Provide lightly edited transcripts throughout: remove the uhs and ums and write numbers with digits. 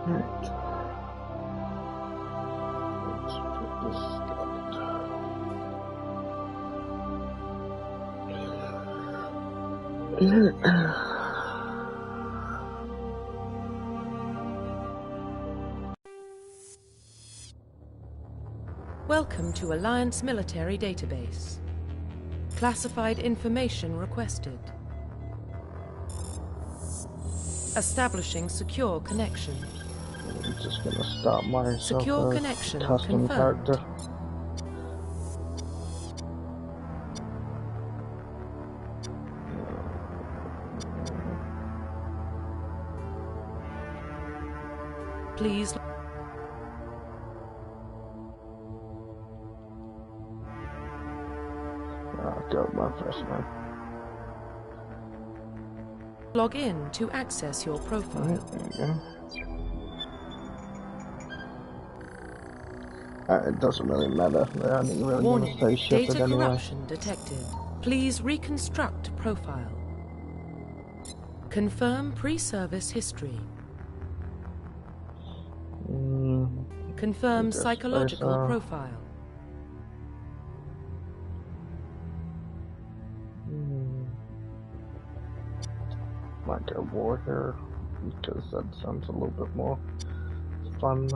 Right. Let's get this started. Welcome to Alliance Military Database. Classified information requested. Establishing secure connection. I'm just gonna start myself Secure a connection custom confirmed. character. Please. I'll go with my first name. Log in to access your profile. There you go. It doesn't really matter. They only really Warning, want to stay Shepard data anyway. corruption detected. Please reconstruct profile. Confirm pre-service history. Confirm Just psychological space, profile. Might go warrior because that sounds a little bit more fun.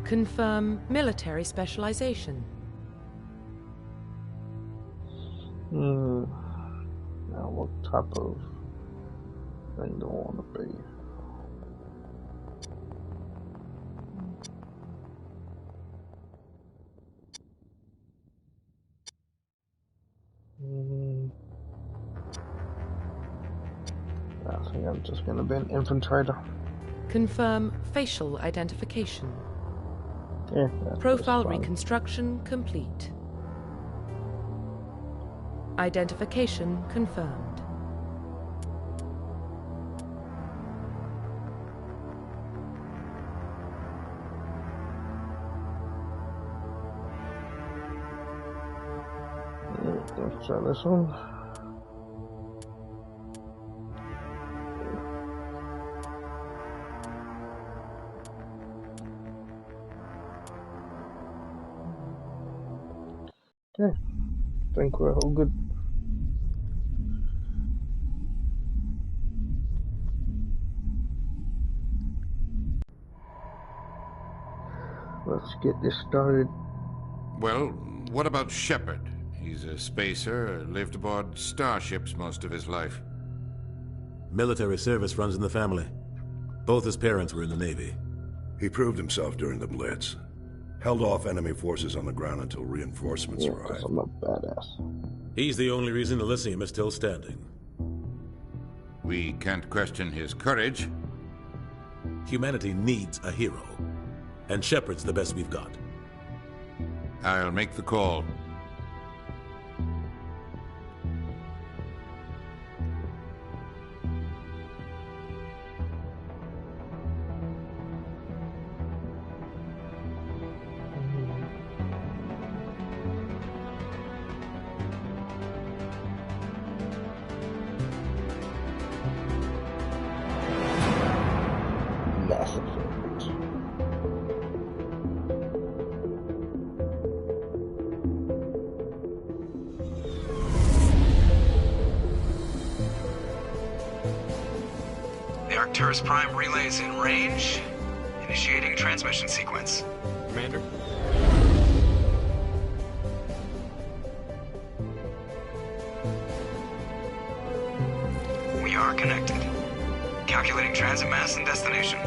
Confirm military specialization. Now what type of thing do I want to be? I think I'm just going to be an infiltrator. Confirm facial identification. Yeah, that's Profile fine. reconstruction complete. Identification confirmed. Let's try this one. Okay, I think we're all good. Let's get this started. Well, what about Shepard? He's a spacer, lived aboard starships most of his life. Military service runs in the family. Both his parents were in the Navy. He proved himself during the Blitz. Held off enemy forces on the ground until reinforcements Yeah, because arrived. I'm a badass. He's the only reason Elysium is still standing. We can't question his courage. Humanity needs a hero. And Shepard's the best we've got. I'll make the call. Mass Effect. The Arcturus Prime relay is in range. Initiating transmission sequence. Commander? We are connected. Calculating transit mass and destination.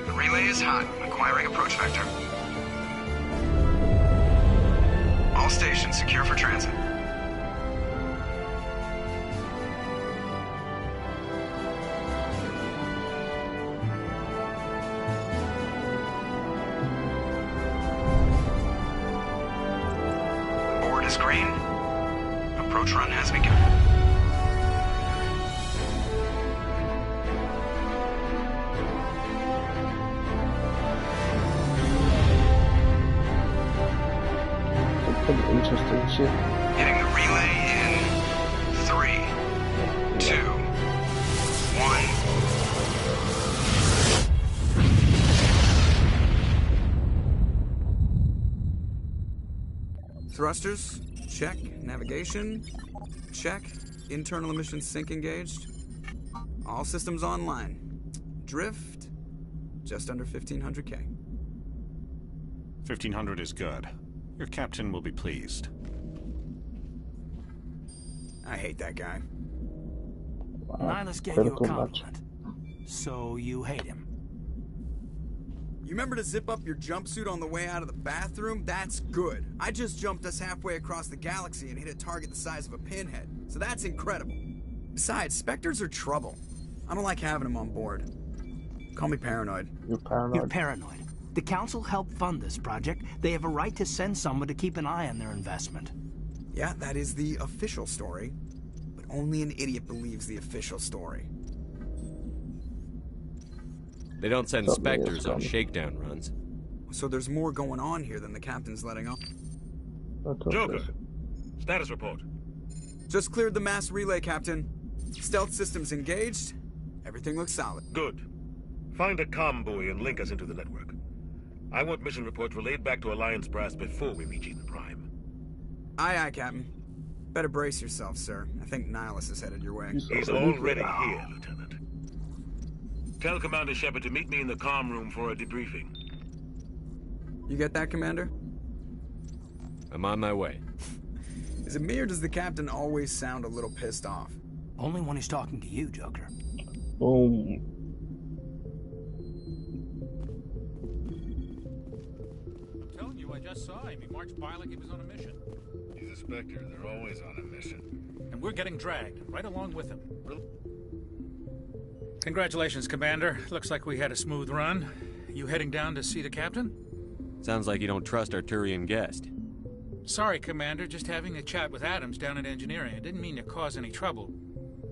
The relay is hot. Acquiring approach vector. All stations secure for transit. Board is green. Approach run has begun. Some pretty interesting shit. Hitting the relay in 3, 2, 1. Thrusters, check. Navigation, check. Internal emission sync engaged. All systems online. Drift, just under 1,500K. 1,500 is good. Your captain will be pleased. I hate that guy. Nihilus gave you a compliment. So you hate him. You remember to zip up your jumpsuit on the way out of the bathroom? That's good. I just jumped us halfway across the galaxy and hit a target the size of a pinhead. So that's incredible. Besides, Spectres are trouble. I don't like having them on board. Call me paranoid. You're paranoid. You're paranoid. The Council helped fund this project. They have a right to send someone to keep an eye on their investment. Yeah, that is the official story. But only an idiot believes the official story. They don't send Spectres on shakedown runs. So there's more going on here than the captain's letting on. Joker, status report. Just cleared the mass relay, Captain. Stealth systems engaged. Everything looks solid. Good. Find a comm buoy and link us into the network. I want mission reports relayed back to Alliance Brass before we reach Eden Prime. Aye, aye, Captain. Better brace yourself, sir. I think Nihilus is headed your way. He's already here, Lieutenant. Tell Commander Shepard to meet me in the comm room for a debriefing. You get that, Commander? I'm on my way. Is it me or does the Captain always sound a little pissed off? Only when he's talking to you, Joker. Boom. I'm telling you, I just saw him. He marched by like he was on a mission. He's a Spectre. They're always on a mission. And we're getting dragged, right along with him. Congratulations, Commander. Looks like we had a smooth run. You heading down to see the Captain? Sounds like you don't trust our Turian guest. Sorry, Commander. Just having a chat with Adams down at Engineering. I didn't mean to cause any trouble.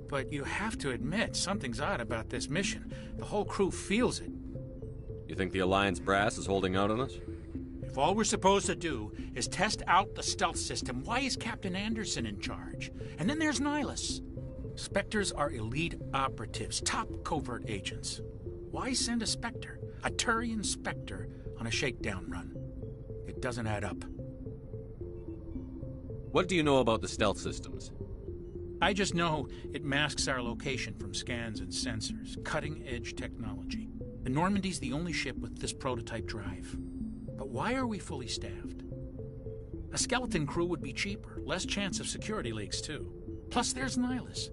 But you have to admit, something's odd about this mission. The whole crew feels it. You think the Alliance Brass is holding out on us? If all we're supposed to do is test out the stealth system, why is Captain Anderson in charge? And then there's Nihilus. Spectres are elite operatives, top covert agents. Why send a Spectre, a Turian Spectre, on a shakedown run? It doesn't add up. What do you know about the stealth systems? I just know it masks our location from scans and sensors. Cutting-edge technology. The Normandy's the only ship with this prototype drive. But why are we fully staffed? A skeleton crew would be cheaper, less chance of security leaks, too. Plus, there's Nihilus.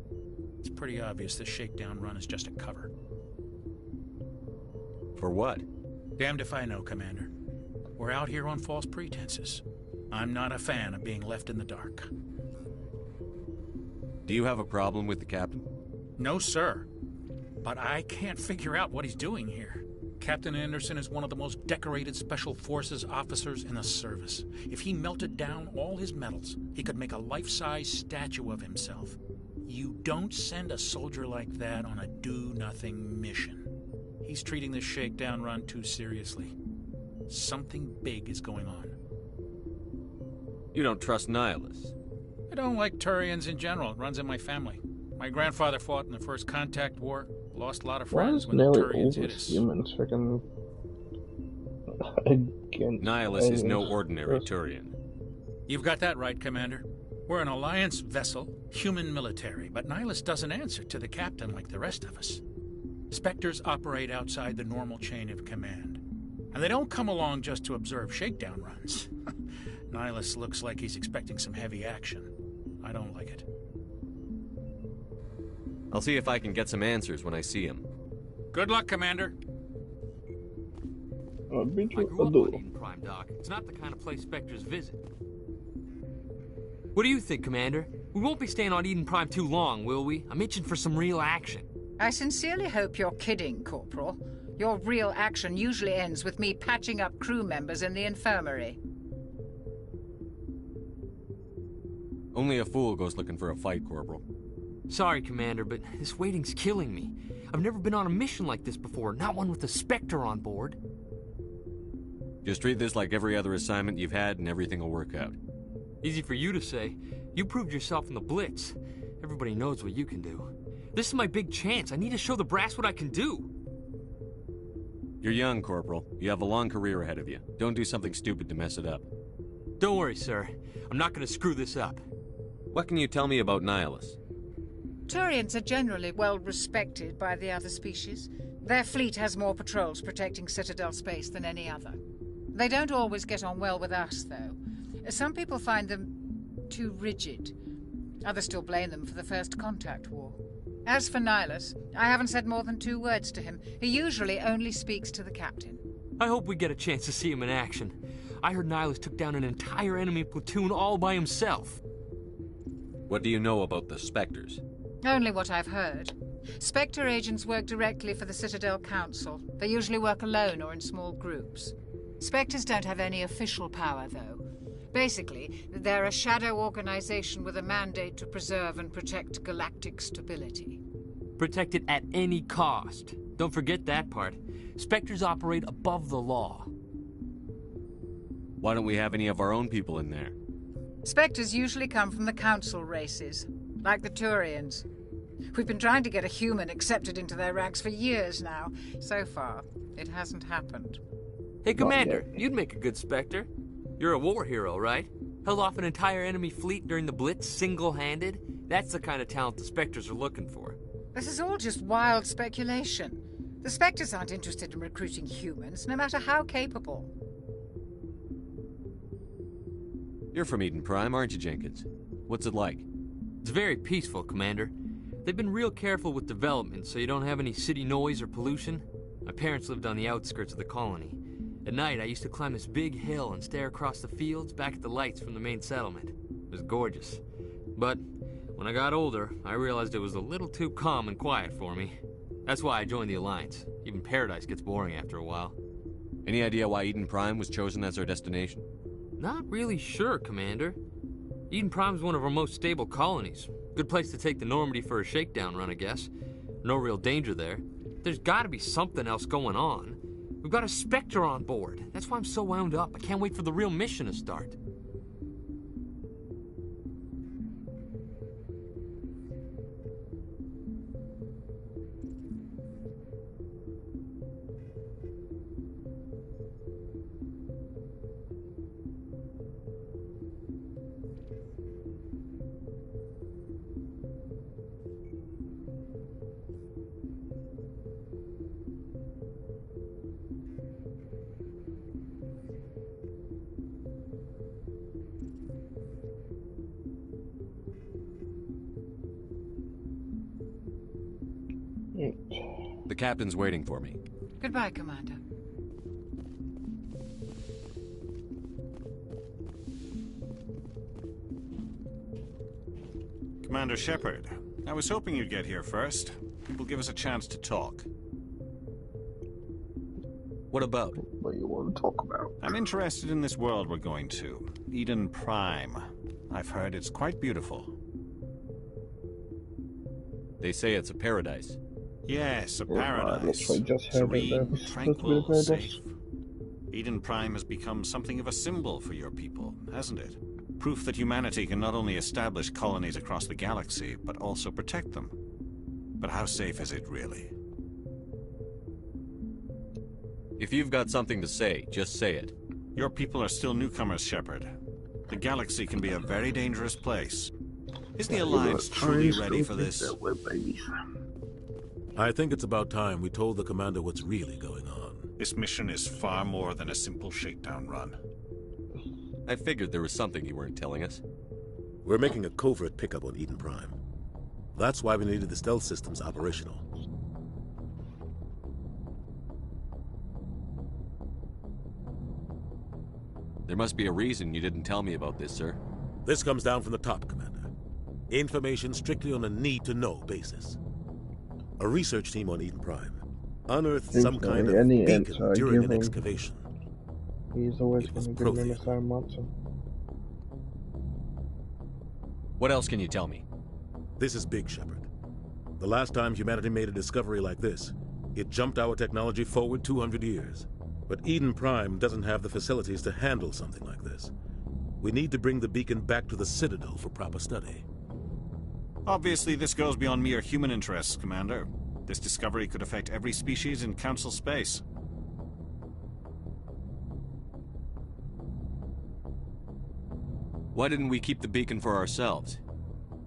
It's pretty obvious this shakedown run is just a cover. For what? Damned if I know, Commander. We're out here on false pretenses. I'm not a fan of being left in the dark. Do you have a problem with the Captain? No, sir. But I can't figure out what he's doing here. Captain Anderson is one of the most decorated Special Forces officers in the service. If he melted down all his medals, he could make a life-size statue of himself. You don't send a soldier like that on a do-nothing mission. He's treating this shakedown run too seriously. Something big is going on. You don't trust Nihilus? I don't like Turians in general. It runs in my family. My grandfather fought in the First Contact War. Lost a lot of friends when the Turians hit us. Humans freaking against Nihilus is no ordinary Turian. You've got that right, Commander. We're an Alliance vessel, human military, but Nihilus doesn't answer to the Captain like the rest of us. Spectres operate outside the normal chain of command. And they don't come along just to observe shakedown runs. Nihilus looks like he's expecting some heavy action. I don't like it. I'll see if I can get some answers when I see him. Good luck, Commander. I grew up on Eden Prime, Doc. It's not the kind of place Spectres visit. What do you think, Commander? We won't be staying on Eden Prime too long, will we? I'm itching for some real action. I sincerely hope you're kidding, Corporal. Your real action usually ends with me patching up crew members in the infirmary. Only a fool goes looking for a fight, Corporal. Sorry, Commander, but this waiting's killing me. I've never been on a mission like this before, not one with a Spectre on board. Just treat this like every other assignment you've had and everything will work out. Easy for you to say. You proved yourself in the Blitz. Everybody knows what you can do. This is my big chance. I need to show the brass what I can do. You're young, Corporal. You have a long career ahead of you. Don't do something stupid to mess it up. Don't worry, sir. I'm not gonna screw this up. What can you tell me about Nihilus? Turians are generally well respected by the other species. Their fleet has more patrols protecting Citadel space than any other. They don't always get on well with us, though. Some people find them too rigid. Others still blame them for the First Contact War. As for Nihilus, I haven't said more than 2 words to him. He usually only speaks to the captain. I hope we get a chance to see him in action. I heard Nihilus took down an entire enemy platoon all by himself. What do you know about the Spectres? Only what I've heard. Spectre agents work directly for the Citadel Council. They usually work alone or in small groups. Spectres don't have any official power, though. Basically, they're a shadow organization with a mandate to preserve and protect galactic stability. Protect it at any cost. Don't forget that part. Spectres operate above the law. Why don't we have any of our own people in there? Spectres usually come from the Council races, like the Turians. We've been trying to get a human accepted into their ranks for years now. So far, it hasn't happened. Hey, Commander, you'd make a good Spectre. You're a war hero, right? Held off an entire enemy fleet during the Blitz single-handed? That's the kind of talent the Spectres are looking for. This is all just wild speculation. The Spectres aren't interested in recruiting humans, no matter how capable. You're from Eden Prime, aren't you, Jenkins? What's it like? It's very peaceful, Commander. They've been real careful with development, so you don't have any city noise or pollution. My parents lived on the outskirts of the colony. At night, I used to climb this big hill and stare across the fields back at the lights from the main settlement. It was gorgeous. But when I got older, I realized it was a little too calm and quiet for me. That's why I joined the Alliance. Even Paradise gets boring after a while. Any idea why Eden Prime was chosen as our destination? Not really sure, Commander. Eden Prime's one of our most stable colonies. Good place to take the Normandy for a shakedown run, I guess. No real danger there. There's gotta be something else going on. We've got a Spectre on board. That's why I'm so wound up. I can't wait for the real mission to start. The captain's waiting for me. Goodbye, Commander. Commander Shepard, I was hoping you'd get here first. It will give us a chance to talk. What about? What do you want to talk about? I'm interested in this world we're going to, Eden Prime. I've heard it's quite beautiful. They say it's a paradise. Yes, a Well, paradise. looks like just heard it there. Serene, It's supposed to be tranquil, a paradise. safe. Eden Prime has become something of a symbol for your people, hasn't it? Proof that humanity can not only establish colonies across the galaxy, but also protect them. But how safe is it, really? If you've got something to say, just say it. Your people are still newcomers, Shepard. The galaxy can be a very dangerous place. Is the Alliance truly ready for this? I think it's about time we told the commander what's really going on. This mission is far more than a simple shakedown run. I figured there was something you weren't telling us. We're making a covert pickup on Eden Prime. That's why we needed the stealth systems operational. There must be a reason you didn't tell me about this, sir. This comes down from the top, Commander. Information strictly on a need-to-know basis. A research team on Eden Prime unearthed some kind of beacon during an excavation. He's always going to give him a sound answer. What else can you tell me? This is big, Shepard. The last time humanity made a discovery like this, it jumped our technology forward 200 years. But Eden Prime doesn't have the facilities to handle something like this. We need to bring the beacon back to the Citadel for proper study. Obviously, this goes beyond mere human interests, Commander. This discovery could affect every species in Council space. Why didn't we keep the beacon for ourselves?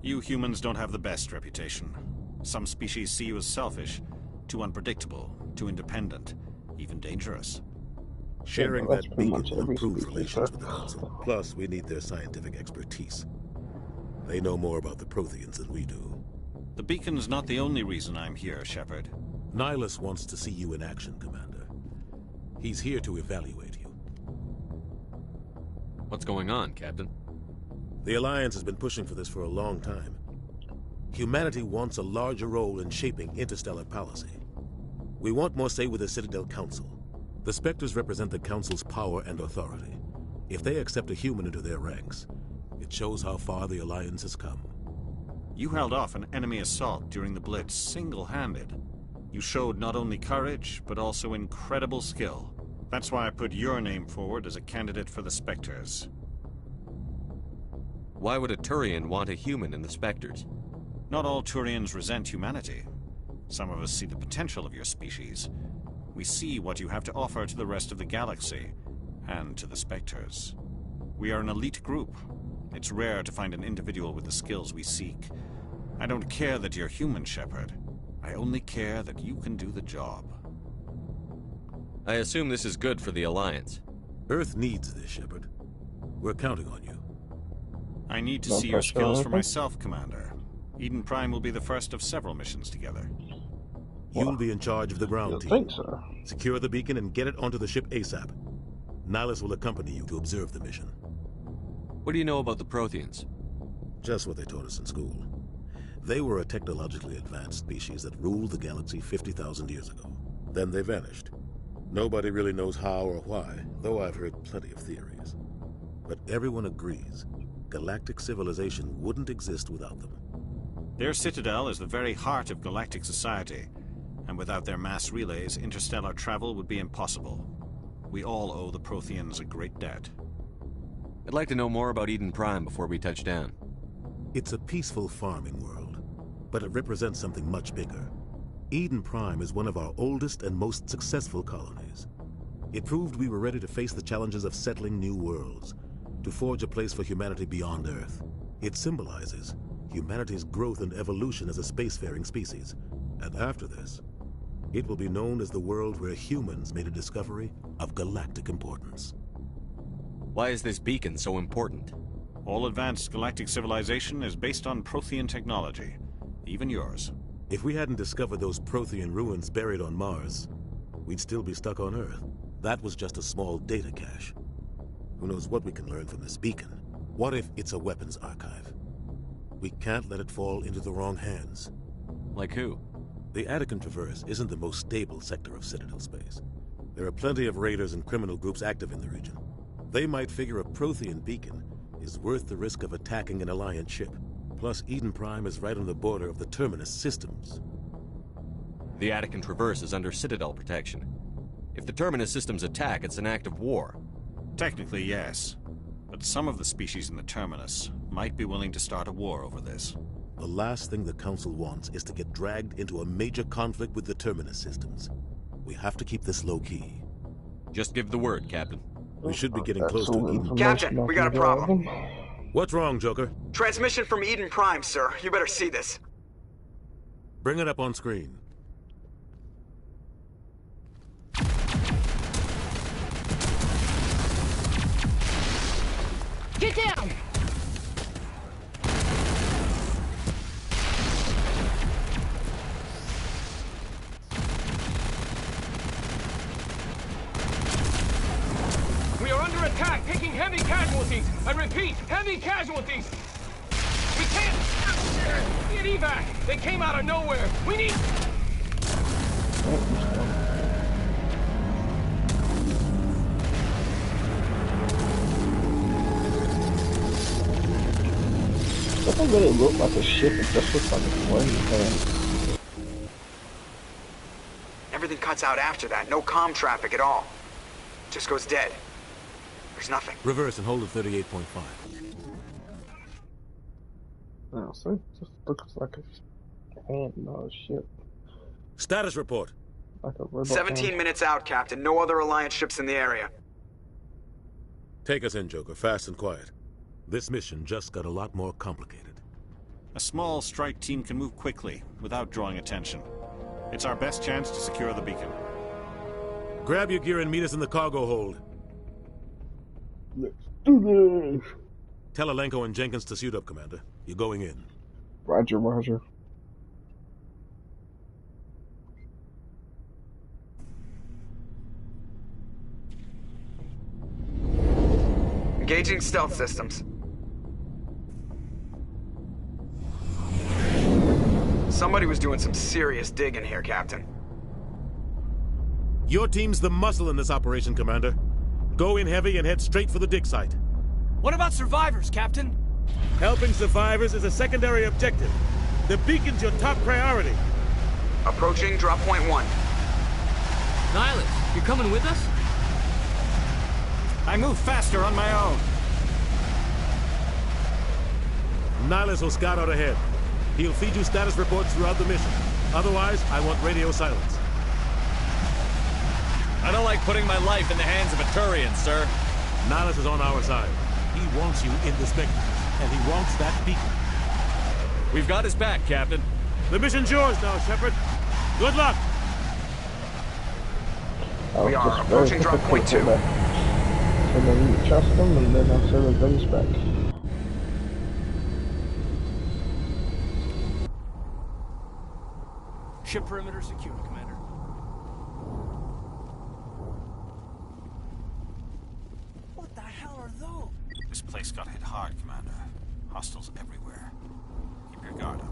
You humans don't have the best reputation. Some species see you as selfish, too unpredictable, too independent, even dangerous. Sharing that beacon will improve relations with the Council. Plus, we need their scientific expertise. They know more about the Protheans than we do. The beacon's not the only reason I'm here, Shepard. Nihilus wants to see you in action, Commander. He's here to evaluate you. What's going on, Captain? The Alliance has been pushing for this for a long time. Humanity wants a larger role in shaping interstellar policy. We want more say with the Citadel Council. The Spectres represent the Council's power and authority. If they accept a human into their ranks, it shows how far the Alliance has come. You held off an enemy assault during the Blitz single-handed. You showed not only courage, but also incredible skill. That's why I put your name forward as a candidate for the Spectres. Why would a Turian want a human in the Spectres? Not all Turians resent humanity. Some of us see the potential of your species. We see what you have to offer to the rest of the galaxy, and to the Spectres. We are an elite group. It's rare to find an individual with the skills we seek. I don't care that you're human, Shepard. I only care that you can do the job. I assume this is good for the Alliance. Earth needs this, Shepard. We're counting on you. I need to see your skills for myself, Commander. Eden Prime will be the first of several missions together. You'll be in charge of the ground team. Think so. Secure the beacon and get it onto the ship ASAP. Nihilus will accompany you to observe the mission. What do you know about the Protheans? Just what they taught us in school. They were a technologically advanced species that ruled the galaxy 50,000 years ago. Then they vanished. Nobody really knows how or why, though I've heard plenty of theories. But everyone agrees, galactic civilization wouldn't exist without them. Their citadel is the very heart of galactic society, and without their mass relays, interstellar travel would be impossible. We all owe the Protheans a great debt. I'd like to know more about Eden Prime before we touch down. It's a peaceful farming world, but it represents something much bigger. Eden Prime is one of our oldest and most successful colonies. It proved we were ready to face the challenges of settling new worlds, to forge a place for humanity beyond Earth. It symbolizes humanity's growth and evolution as a spacefaring species. And after this, it will be known as the world where humans made a discovery of galactic importance. Why is this beacon so important? All advanced galactic civilization is based on Prothean technology, even yours. If we hadn't discovered those Prothean ruins buried on Mars, we'd still be stuck on Earth. That was just a small data cache. Who knows what we can learn from this beacon? What if it's a weapons archive? We can't let it fall into the wrong hands. Like who? The Attican Traverse isn't the most stable sector of Citadel space. There are plenty of raiders and criminal groups active in the region. They might figure a Prothean beacon is worth the risk of attacking an Alliance ship. Plus, Eden Prime is right on the border of the Terminus systems. The Attican Traverse is under Citadel protection. If the Terminus systems attack, it's an act of war. Technically, yes. But some of the species in the Terminus might be willing to start a war over this. The last thing the Council wants is to get dragged into a major conflict with the Terminus systems. We have to keep this low-key. Just give the word, Captain. We should be getting close to Eden. Captain, we got a problem. What's wrong, Joker? Transmission from Eden Prime, sir. You better see this. Bring it up on screen. Get down! We are under attack, taking heavy casualties. I repeat, heavy casualties. We can't get evac. They came out of nowhere. We need. Doesn't really look like a ship, it just looks like a plane. Everything cuts out after that. No comm traffic at all. Just goes dead. There's nothing. Reverse and hold at 38.5. Oh, see? Just looks like a hand, not a ship. Status report. Like a robot 17 hand. minutes out, Captain. No other Alliance ships in the area. Take us in, Joker. Fast and quiet. This mission just got a lot more complicated. A small strike team can move quickly, without drawing attention. It's our best chance to secure the beacon. Grab your gear and meet us in the cargo hold. Let's do this. Tell Alenko and Jenkins to suit up, Commander. You're going in. Roger, roger. Engaging stealth systems. Somebody was doing some serious digging here, Captain. Your team's the muscle in this operation, Commander. Go in heavy and head straight for the dig site. What about survivors, Captain? Helping survivors is a secondary objective. The beacon's your top priority. Approaching drop point 1. Nihilus, you're coming with us? I move faster on my own. Nihilus will scout out ahead. He'll feed you status reports throughout the mission. Otherwise, I want radio silence. I don't like putting my life in the hands of a Turian, sir. Nihilus is on our side. He wants you in the spectrum, and he wants that beacon. We've got his back, Captain. The mission's yours now, Shepard. Good luck! We are approaching drop point 2. So then you trust them, and then I'll send the guns back. Ship perimeter secure, Commander. What the hell are those? This place got hit hard, Commander. Hostiles everywhere. Keep your guard up.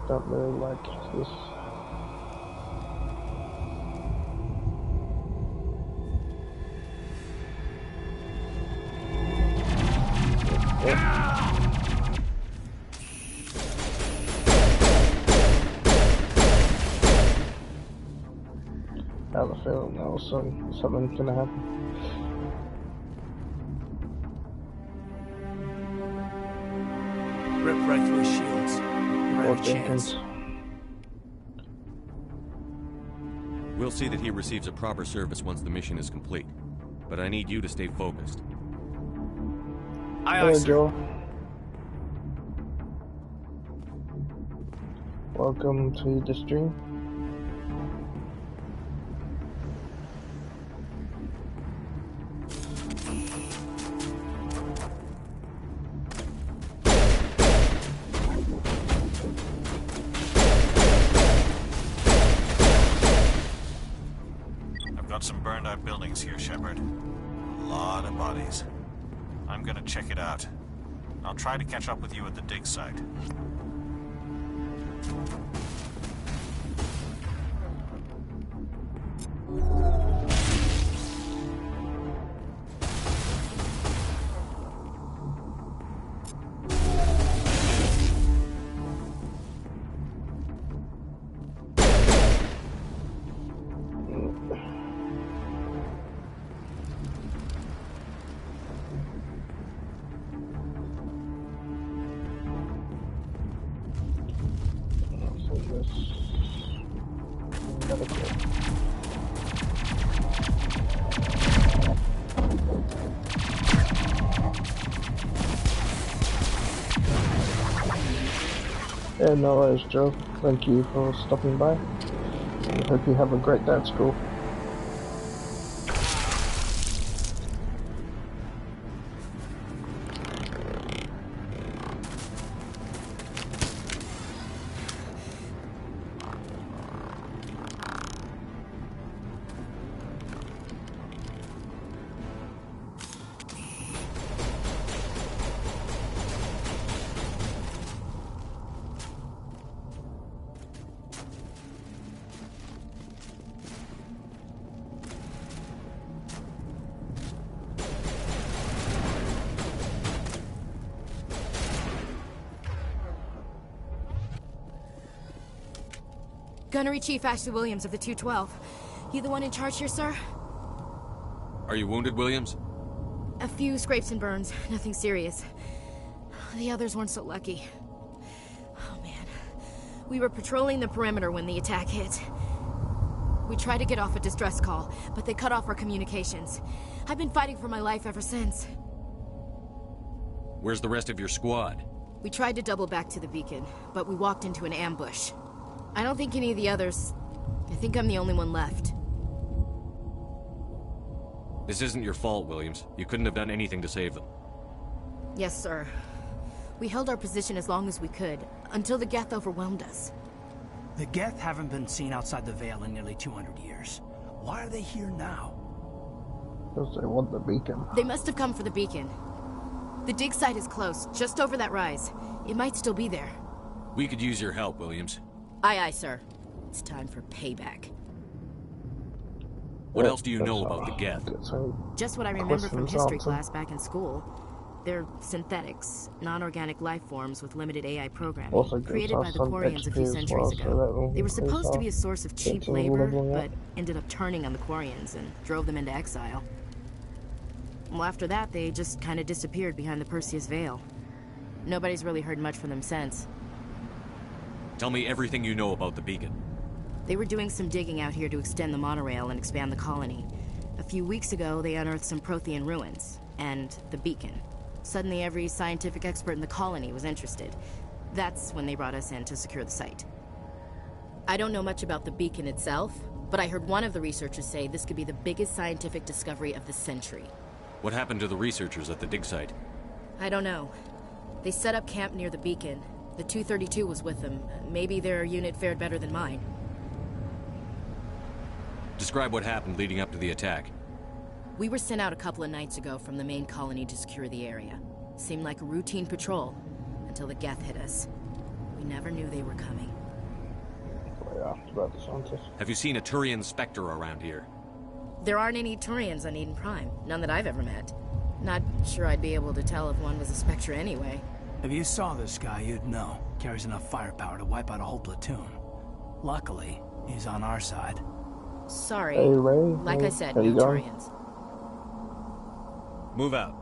Don't really like this. I have a feeling now something's gonna happen. Rip right through his shields. Or Jenkins. We'll see that he receives a proper service once the mission is complete. But I need you to stay focused. Aye, Hey, sir. Joe. Welcome to the stream. Some burned out buildings here, Shepard. A lot of bodies. I'm gonna check it out. I'll try to catch up with you at the dig site. Yeah, no worries, Joe. Thank you for stopping by. I hope you have a great day at school. Gunnery Chief Ashley Williams of the 212. You the one in charge here, sir? Are you wounded, Williams? A few scrapes and burns, nothing serious. The others weren't so lucky. Oh man. We were patrolling the perimeter when the attack hit. We tried to get off a distress call, but they cut off our communications. I've been fighting for my life ever since. Where's the rest of your squad? We tried to double back to the beacon, but we walked into an ambush. I don't think any of the others... I think I'm the only one left. This isn't your fault, Williams. You couldn't have done anything to save them. Yes, sir. We held our position as long as we could, until the Geth overwhelmed us. The Geth haven't been seen outside the Veil in nearly 200 years. Why are they here now? Because they want the beacon. They must have come for the beacon. The dig site is close, just over that rise. It might still be there. We could use your help, Williams. Aye, aye, sir. It's time for payback. What else do you know about the Geth? Just what I remember from history class back in school. They're synthetics, non-organic life forms with limited AI programming, created by the Quarians a few centuries ago. They were supposed to be a source of cheap labor, but ended up turning on the Quarians and drove them into exile. Well, after that, they just kind of disappeared behind the Perseus Veil. Nobody's really heard much from them since. Tell me everything you know about the beacon. They were doing some digging out here to extend the monorail and expand the colony. A few weeks ago, they unearthed some Prothean ruins, and the beacon. Suddenly, every scientific expert in the colony was interested. That's when they brought us in to secure the site. I don't know much about the beacon itself, but I heard one of the researchers say this could be the biggest scientific discovery of the century. What happened to the researchers at the dig site? I don't know. They set up camp near the beacon. The 232 was with them. Maybe their unit fared better than mine. Describe what happened leading up to the attack. We were sent out a couple of nights ago from the main colony to secure the area. Seemed like a routine patrol, until the Geth hit us. We never knew they were coming. Have you seen a Turian Spectre around here? There aren't any Turians on Eden Prime. None that I've ever met. Not sure I'd be able to tell if one was a Spectre anyway. If you saw this guy, you'd know. Carries enough firepower to wipe out a whole platoon. Luckily, he's on our side. Sorry. Hey, Ray. Like hey, I said, no Turians. Move out.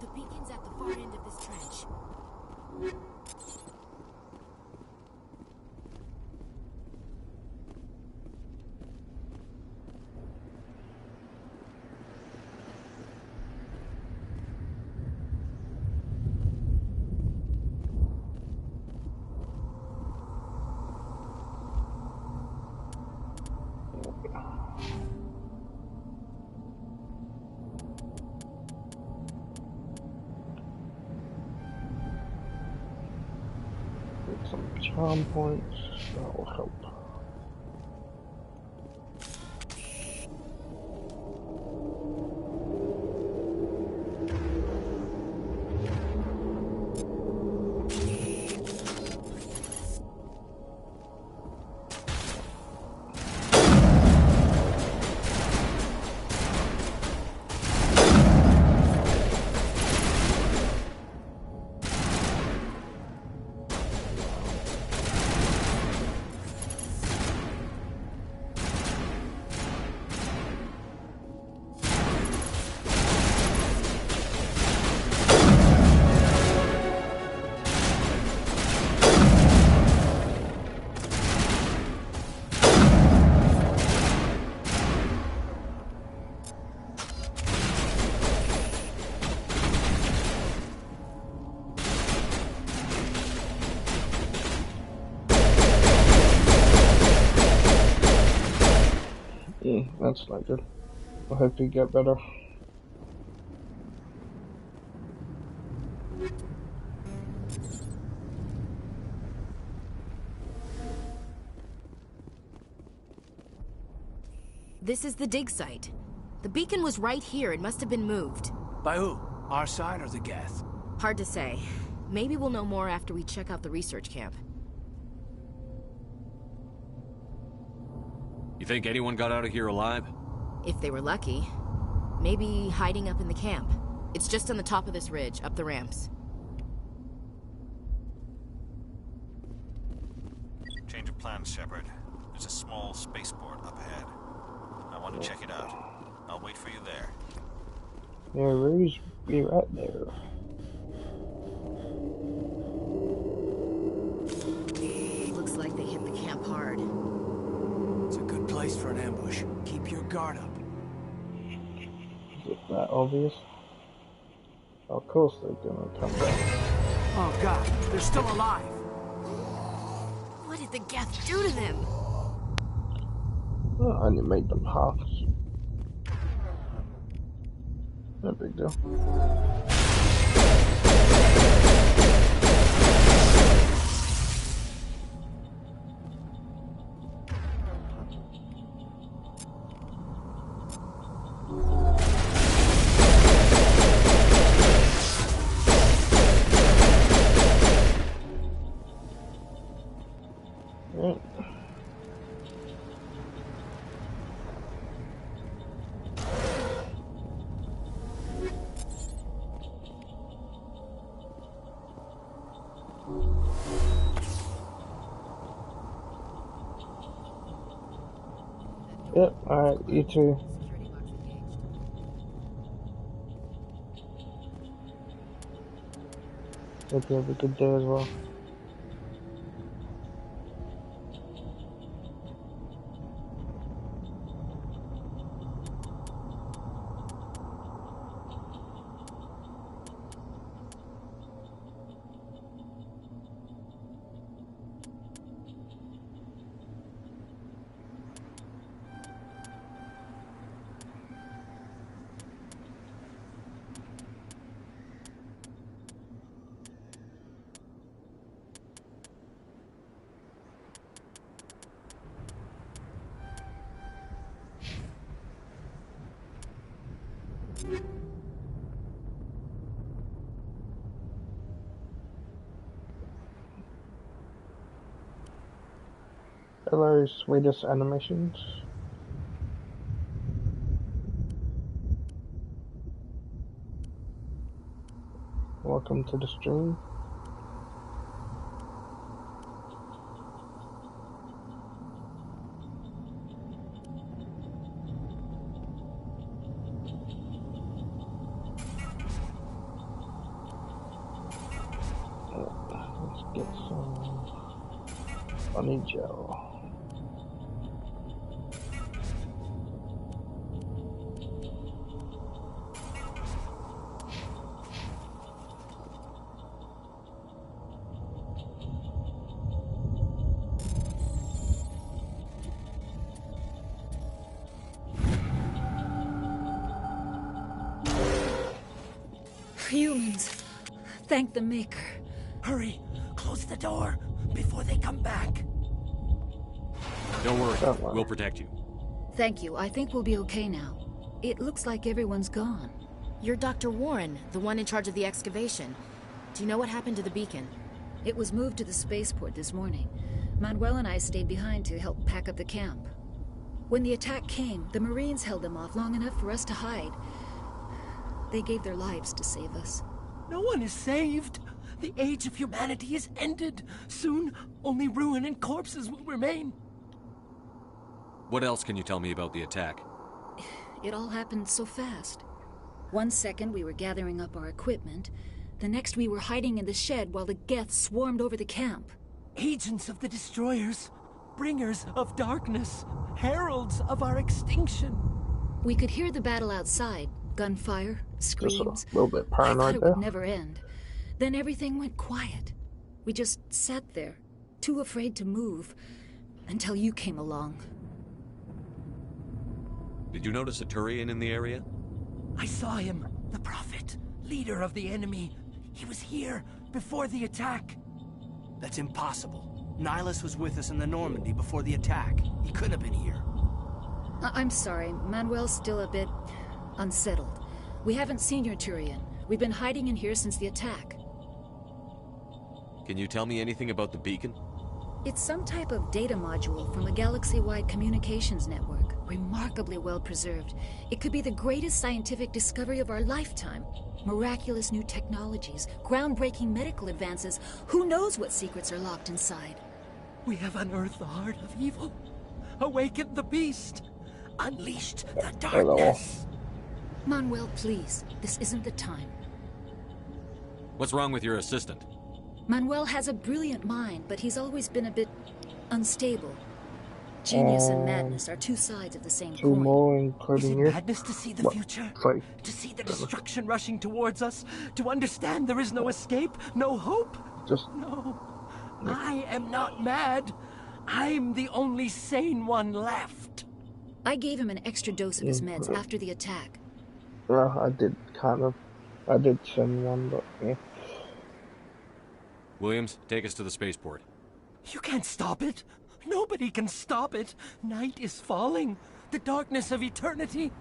The beacon's at the far end of this trench. Some charm points, that will help. That's not good. I hope you get better. This is the dig site. The beacon was right here. It must have been moved. By who? Our side or the Geth? Hard to say. Maybe we'll know more after we check out the research camp. You think anyone got out of here alive? If they were lucky. Maybe hiding up in the camp. It's just on the top of this ridge, up the ramps. Change of plans, Shepard. There's a small spaceport up ahead. I want to check it out. I'll wait for you there. Yeah, Ruse be right there. Looks like they hit the camp hard. It's a good place for an ambush. Keep your guard up. Is it that obvious? Of course they're gonna come back. Oh god, they're still alive! What did the Geth do to them? Well, I only made them half. No big deal. Yep, alright, you too. Hope you have a good day as well. Hello, Swedish Animations. Welcome to the stream. Let's get some funny gel. Humans. Thank the Maker. Hurry! Close the door before they come back. Don't worry, we'll protect you. Thank you. I think we'll be okay now. It looks like everyone's gone. You're Dr. Warren, the one in charge of the excavation. Do you know what happened to the beacon? It was moved to the spaceport this morning. Manuel and I stayed behind to help pack up the camp. When the attack came, the Marines held them off long enough for us to hide. They gave their lives to save us. No one is saved. The age of humanity is ended. Soon, only ruin and corpses will remain. What else can you tell me about the attack? It all happened so fast. 1 second we were gathering up our equipment. The next we were hiding in the shed while the Geth swarmed over the camp. Agents of the Destroyers. Bringers of darkness. Heralds of our extinction. We could hear the battle outside. Gunfire, screams. A little bit paranoid. I thought it would never end. Then everything went quiet. We just sat there, too afraid to move, until you came along. Did you notice a Turian in the area? I saw him, the Prophet, leader of the enemy. He was here before the attack. That's impossible. Nihilus was with us in the Normandy before the attack. He couldn't have been here. I'm sorry, Manuel's still a bit unsettled. We haven't seen your Turian. We've been hiding in here since the attack. Can you tell me anything about the beacon? It's some type of data module from a galaxy-wide communications network. Remarkably well preserved. It could be the greatest scientific discovery of our lifetime. Miraculous new technologies, groundbreaking medical advances. Who knows what secrets are locked inside? We have unearthed the heart of evil. Awakened the beast. Unleashed the darkness. Manuel, please. This isn't the time. What's wrong with your assistant? Manuel has a brilliant mind, but he's always been a bit unstable. Genius and madness are two sides of the same coin. More, including Is it madness to see the future? Sorry. To see the destruction rushing towards us? To understand there is no escape? No hope? No. I am not mad. I'm the only sane one left. I gave him an extra dose of his meds after the attack. Well, I did send one, but yeah. Williams, take us to the spaceport. You can't stop it. Nobody can stop it. Night is falling. The darkness of eternity.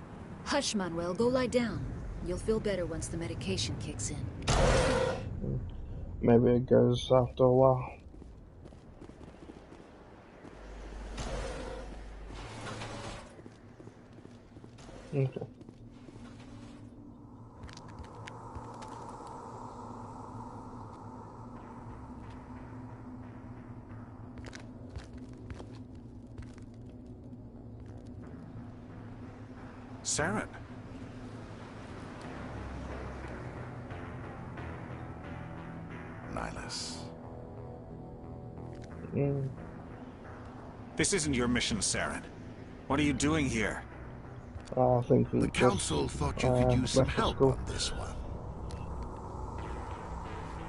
Hush, Manuel. Go lie down. You'll feel better once the medication kicks in. Maybe it goes after a while. Okay. Saren. Nihilus. This isn't your mission, Saren. What are you doing here? I think the Council thought you could use some help on this one.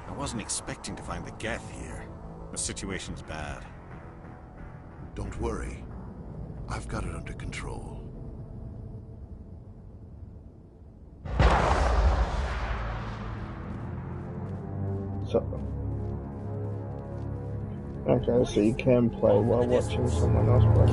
I wasn't expecting to find the Geth here. The situation's bad. Don't worry. I've got it under control. Okay, so you can play while watching someone else play.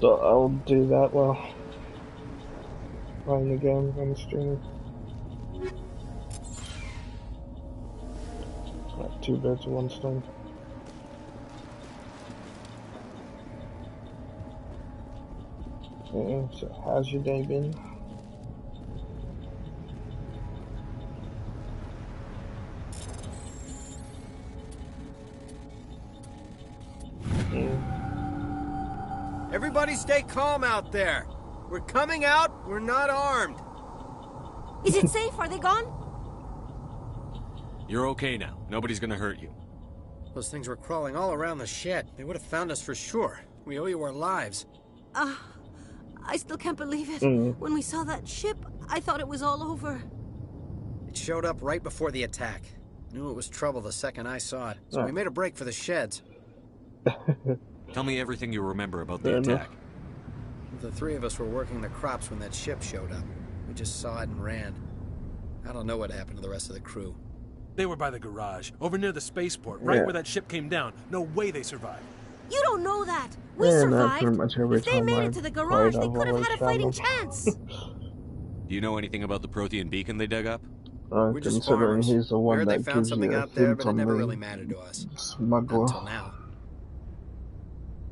I'll do that while playing the game on the stream. Like 2 birds with 1 stone. Yeah, so how's your day been? Everybody stay calm out there. We're coming out, we're not armed. Is it safe? Are they gone? You're okay now. Nobody's gonna hurt you. Those things were crawling all around the shed. They would have found us for sure. We owe you our lives. I still can't believe it. When we saw that ship, I thought it was all over. It showed up right before the attack. Knew it was trouble the second I saw it, so we made a break for the sheds. Tell me everything you remember about the attack. The 3 of us were working the crops when that ship showed up. We just saw it and ran. I don't know what happened to the rest of the crew. They were by the garage, over near the spaceport, right where that ship came down. No way they survived. You don't know that. We survived. If they made it to the garage, they could have had a fighting chance. Do you know anything about the Prothean beacon they dug up? We're just considering farmers. he's the one Where that they found gives something you out there, hints but it on never the really mattered to us. smuggler. Until now.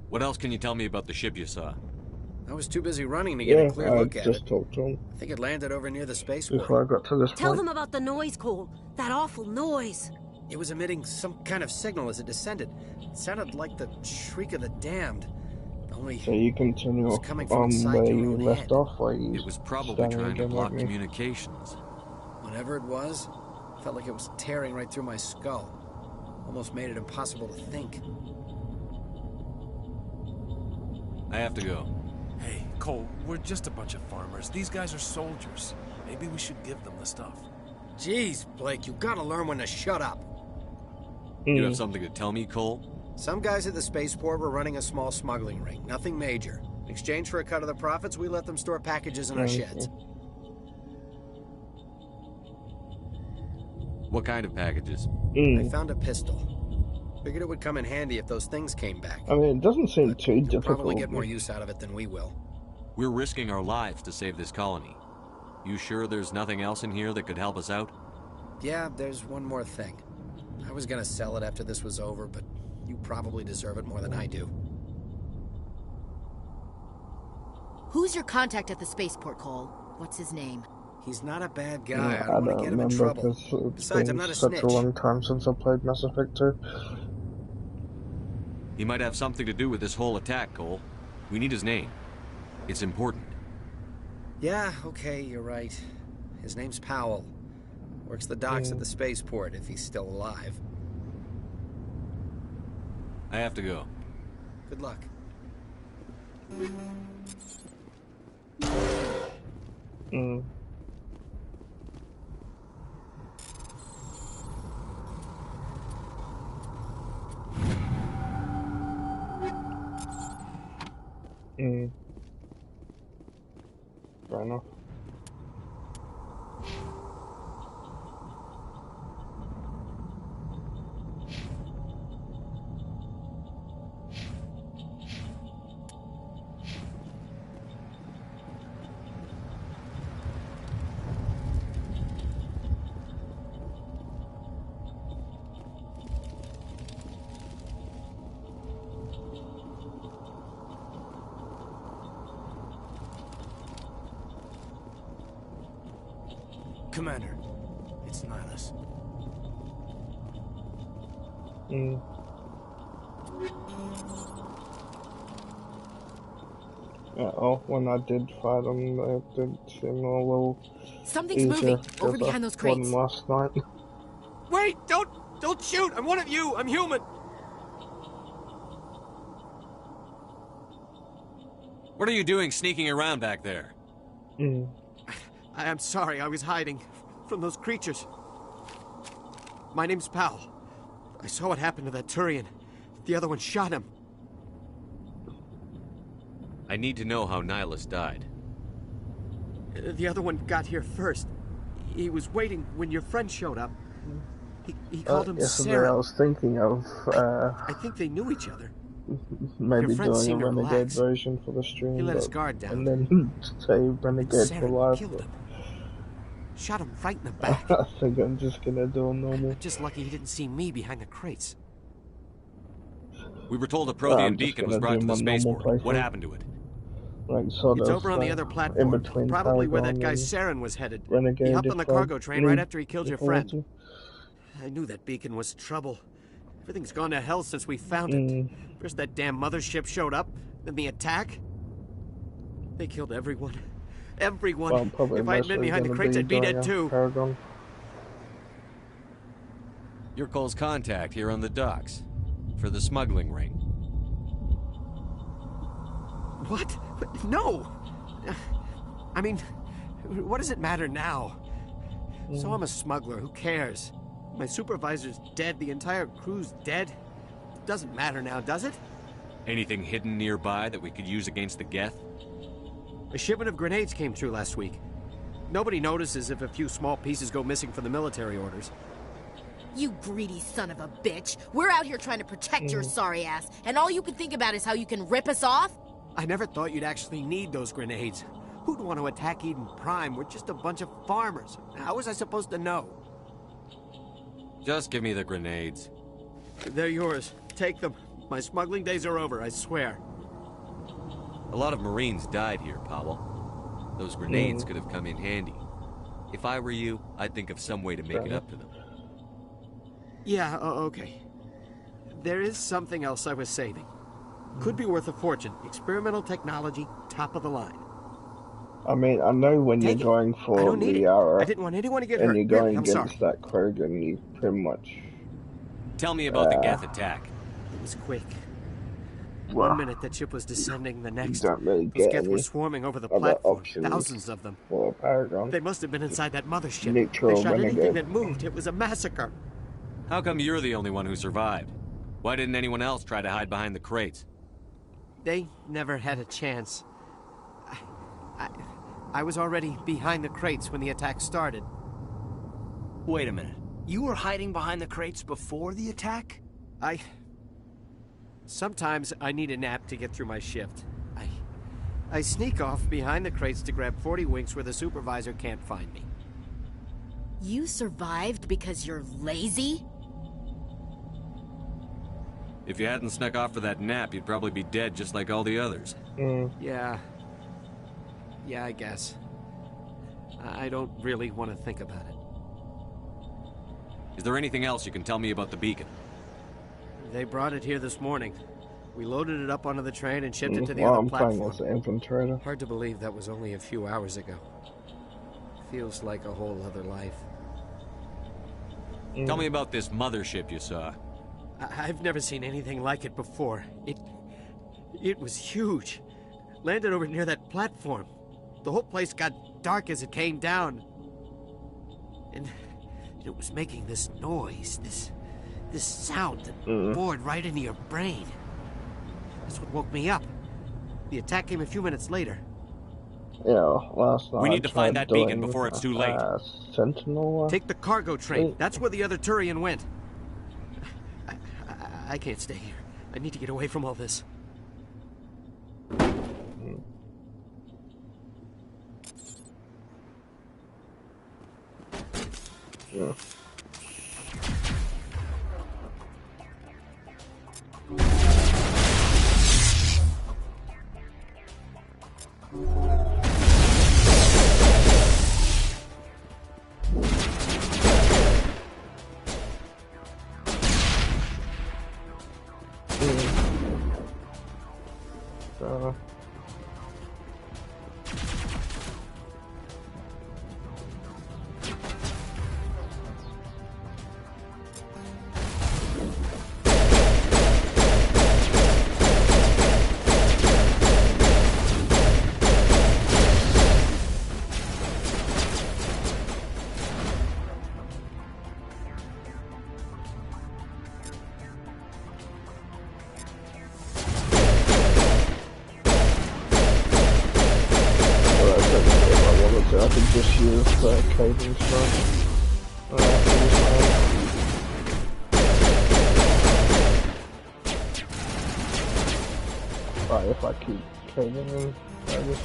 What else can you tell me about the ship you saw? I was too busy running to get a clear look at it. just talked to him I think it landed over near the spaceport. before I got to this Tell point. them about the noise, Cole. That awful noise. It was emitting some kind of signal as it descended. It sounded like the shriek of the damned. So you continue on where you left off, where you... It was probably trying to block communications. Whatever it was, felt like it was tearing right through my skull. Almost made it impossible to think. I have to go. Hey, Cole, we're just a bunch of farmers. These guys are soldiers. Maybe we should give them the stuff. Jeez, Blake, you gotta learn when to shut up. You have something to tell me, Cole? Some guys at the spaceport were running a small smuggling ring, nothing major. In exchange for a cut of the profits, we let them store packages in our sheds. What kind of packages? I found a pistol. Figured it would come in handy if those things came back. I mean, it doesn't seem too difficult. Probably get more use out of it than we will. We're risking our lives to save this colony. You sure there's nothing else in here that could help us out? Yeah, there's one more thing. I was gonna sell it after this was over, but you probably deserve it more than I do. Who's your contact at the spaceport, Cole? What's his name? He's not a bad guy. Yeah, I don't want to get him in trouble. Besides, I'm not a snitch. Such a long time since I played Mass Effect 2. He might have something to do with this whole attack, Cole. We need his name. It's important. Yeah, okay, you're right. His name's Powell. Works the docks at the spaceport, if he's still alive. I have to go. Good luck. Fair enough. Commander, it's Nihlus. Oh, when I did fight them, it did seem a little Something's moving over behind those crates. Last night. Wait! Don't shoot! I'm one of you! I'm human! What are you doing sneaking around back there? I'm sorry, I was hiding from those creatures. My name's Powell. I saw what happened to that Turian. The other one shot him. I need to know how Nihlus died. The other one got here first. He was waiting when your friend showed up. He called him Saren. I was thinking of... I think they knew each other. Maybe doing a Renegade version for the stream. He let his guard down. And then say Renegade for live. Shot him right in the back. I think I'm just gonna do a normal. Just lucky he didn't see me behind the crates. We were told a Prothean beacon was brought to the spaceport. What happened to it? Like sort it's of, over on the other platform. In between probably where that guy Saren was headed. Renegade, he hopped on the cargo train right after he killed your friend. I knew that beacon was trouble. Everything's gone to hell since we found it. First that damn mothership showed up, then the attack. They killed everyone. Everyone. Well, if I had been behind the crates, I'd be dead too. Paragon. You're Cole's contact here on the docks. For the smuggling ring. What? No! I mean, what does it matter now? So I'm a smuggler, who cares? My supervisor's dead, the entire crew's dead. It doesn't matter now, does it? Anything hidden nearby that we could use against the Geth? A shipment of grenades came through last week. Nobody notices if a few small pieces go missing from the military orders. You greedy son of a bitch. We're out here trying to protect your sorry ass, and all you can think about is how you can rip us off? I never thought you'd actually need those grenades. Who'd want to attack Eden Prime? We're just a bunch of farmers. How was I supposed to know? Just give me the grenades. They're yours. Take them. My smuggling days are over, I swear. A lot of Marines died here, Powell. Those grenades could have come in handy. If I were you, I'd think of some way to make it up to them. Yeah, okay. There is something else I was saving. Could be worth a fortune. Experimental technology, top of the line. I mean, I know when you're going for the I didn't want anyone to get hurt. and you're going really, against that Krogan, you pretty much... Tell me about the Geth attack. It was quick. Well, 1 minute that ship was descending, the next, don't really those get Geth were any swarming over the other platform. options Thousands of them. for Paragon. They must have been inside that mothership. Neutral They shot anything renegade. that moved. It was a massacre. How come you're the only one who survived? Why didn't anyone else try to hide behind the crates? They never had a chance. I was already behind the crates when the attack started. Wait a minute. You were hiding behind the crates before the attack? Sometimes I need a nap to get through my shift. I sneak off behind the crates to grab 40 winks where the supervisor can't find me. You survived because you're lazy? If you hadn't snuck off for that nap, you'd probably be dead just like all the others. Yeah, I guess. I don't really want to think about it. Is there anything else you can tell me about the beacon? They brought it here this morning. We loaded it up onto the train and shipped it to the other platform. I'm playing as an infiltrator. Hard to believe that was only a few hours ago. Feels like a whole other life. Tell me about this mothership you saw. I've never seen anything like it before. It was huge. Landed over near that platform. The whole place got dark as it came down. And it was making this noise, this sound that bored right into your brain. That's what woke me up. The attack came a few minutes later. Yeah, last night we need to find that beacon before it's too late. Sentinel. Take the cargo train. That's where the other Turian went. I can't stay here. I need to get away from all this. Yeah. I could just use caving stuff. Right, if I keep caving in, I just...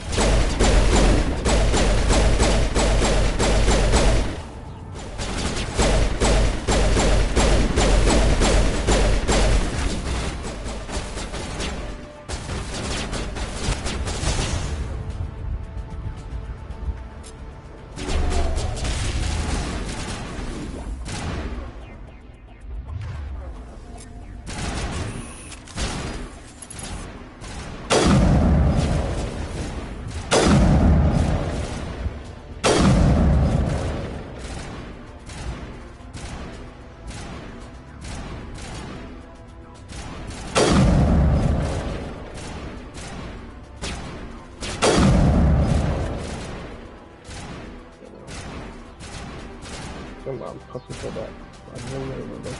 Come on, pussy for that. I know it.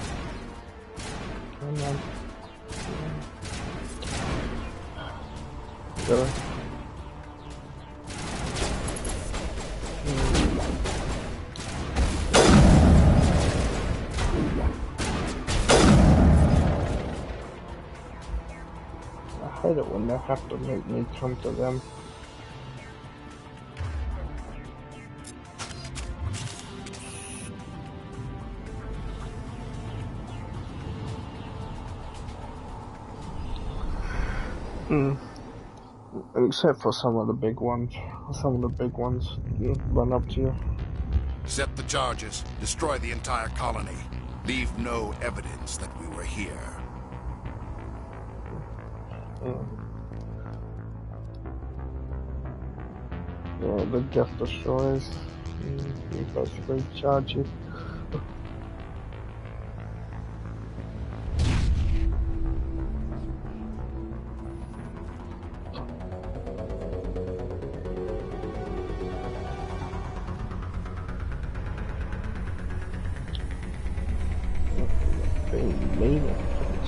Come on. Go. I hate it when they have to make me come to them. Except for some of the big ones. Some of the big ones run up to you. Set the charges. Destroy the entire colony. Leave no evidence that we were here. Yeah, the Death Destroyers. They basically charge you.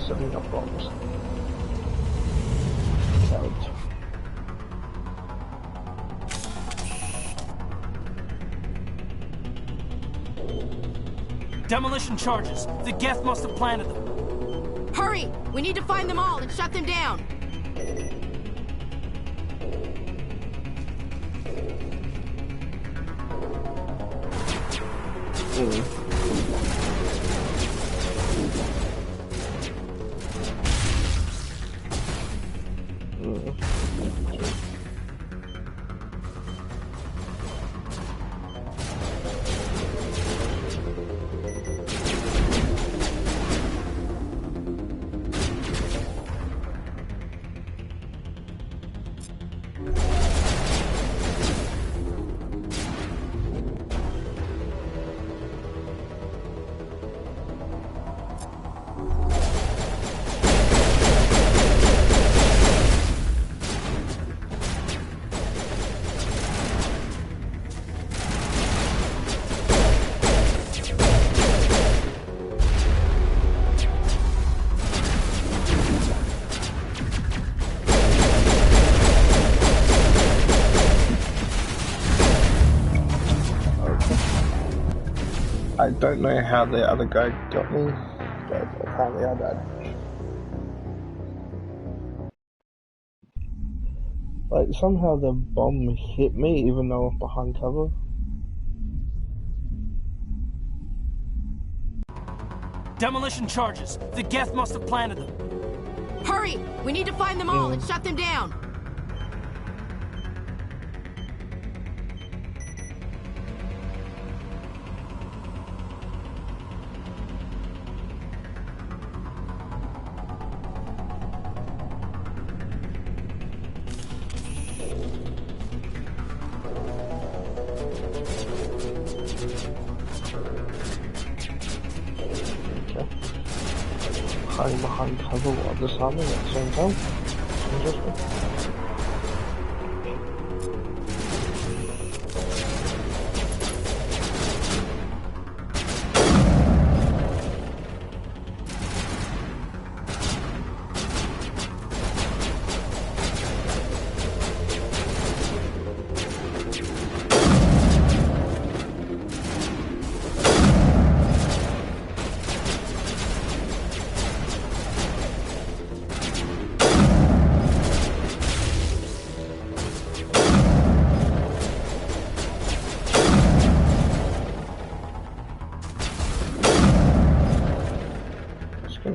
Setting up bombs. Demolition charges. The Geth must have planted them. Hurry! We need to find them all and shut them down. I don't know how the other guy got me, but apparently I died. Like, somehow the bomb hit me even though I'm behind cover. Demolition charges. The Geth must have planted them. Hurry! We need to find them all and shut them down. Hiding behind cover while disarming at the same time. Interesting.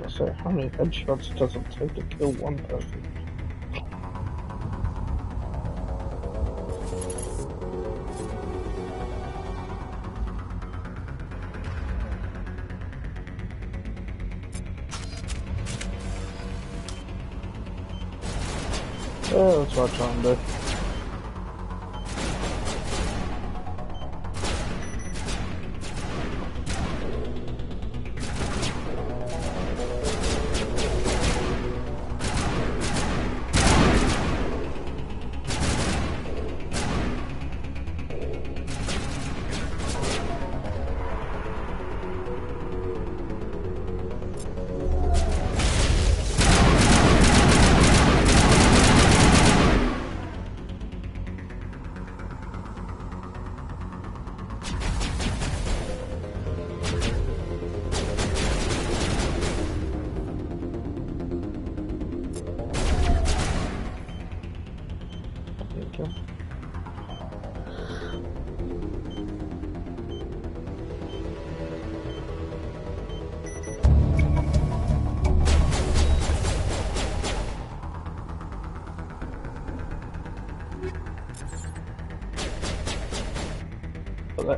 So how many headshots does it take to kill one person? Yeah, that's what I'm trying to do.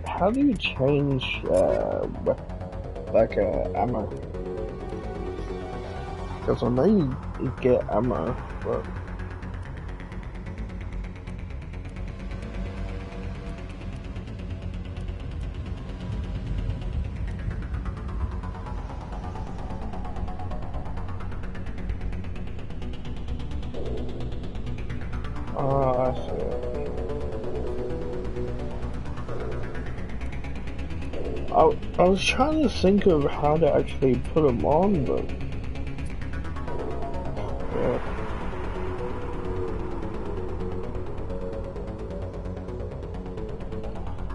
How do you change ammo? Because I know you get ammo, but... I see. I was trying to think of how to actually put them on, but... yeah.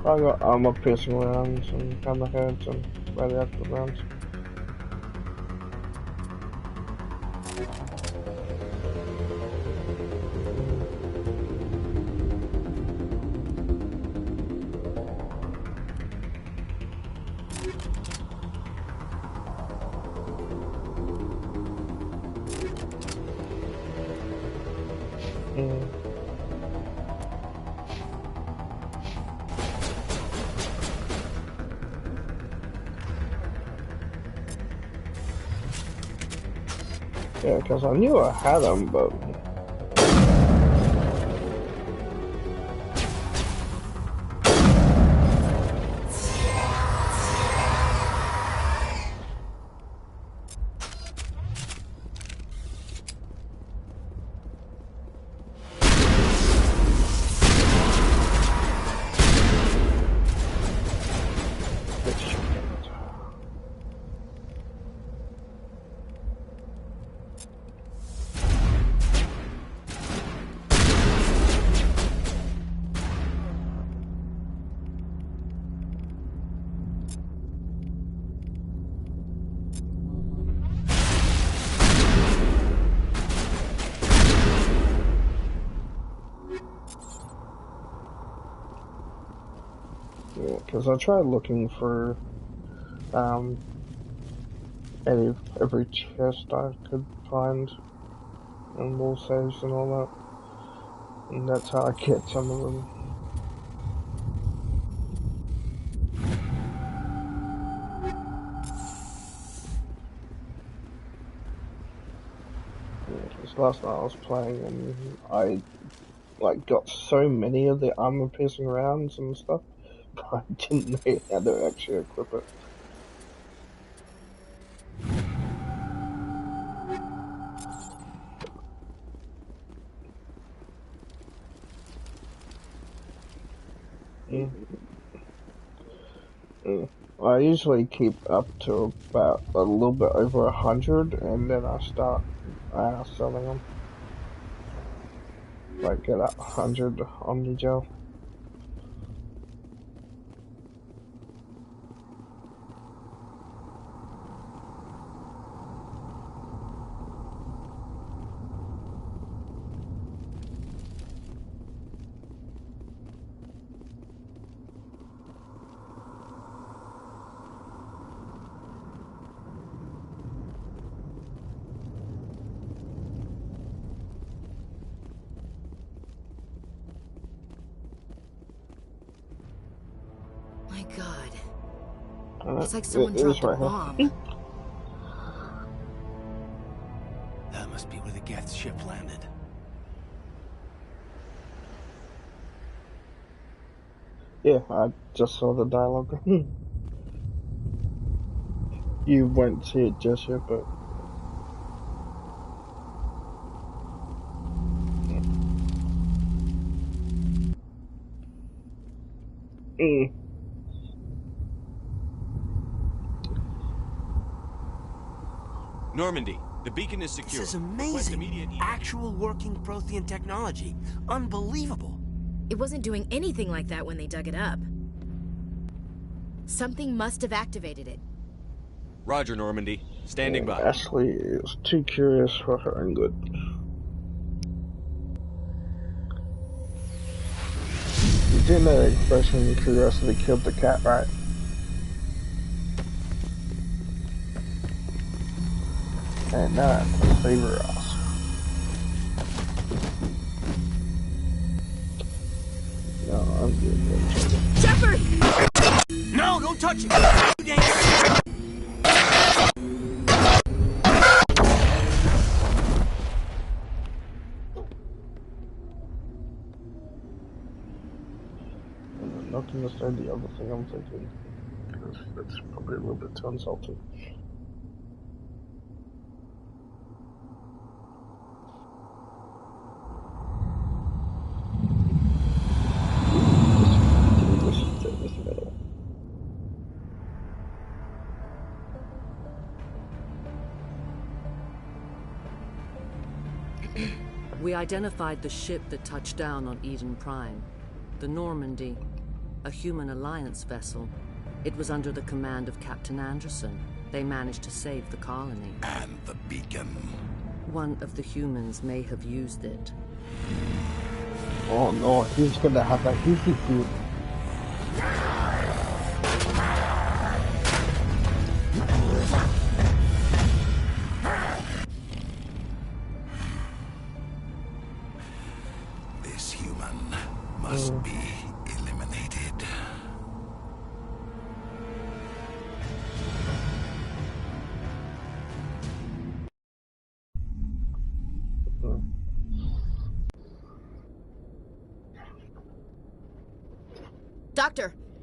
I got armor-piercing rounds and hammerheads and radioactive rounds. Yeah, because I knew I had them, but... Because I tried looking for every chest I could find and wall saves and all that, and that's how I get some of them. Because last night I was playing and I got so many of the armor piercing rounds and stuff. I didn't know how to actually equip it. I usually keep up to about a little bit over 100, and then I start selling them. Like get 100 Omnigel. It's like someone dropped a bomb. That must be where the Geth ship landed. Yeah, I just saw the dialogue. You won't see it just yet, but... Normandy, the beacon is secure. This is amazing. Actual working Prothean technology. Unbelievable. It wasn't doing anything like that when they dug it up. Something must have activated it. Roger, Normandy. Standing by. Ashley is too curious for her own good. You do know the expression, curiosity killed the cat, right? And now I'm gonna favor us. No, I'm good. Shepard! No, don't touch it! not to understand the other thing I'm thinking. Because that's probably a little bit too insulting. We identified the ship that touched down on Eden Prime. The Normandy, a human alliance vessel. It was under the command of Captain Anderson. They managed to save the colony. And the beacon. One of the humans may have used it. Oh no, he's gonna have a hissy fit. This human must be eliminated.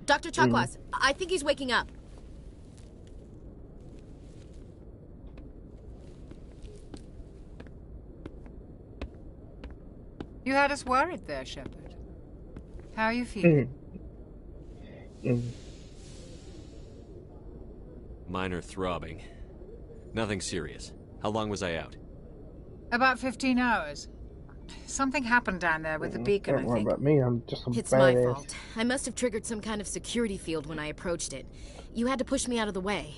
Dr. Chakwas, I think he's waking up. You had us worried there, Shepard. How are you feeling? Minor throbbing. Nothing serious. How long was I out? About 15 hours. Something happened down there with the beacon, I think. Don't worry about me, I'm just a It's my fault. I must have triggered some kind of security field when I approached it. You had to push me out of the way.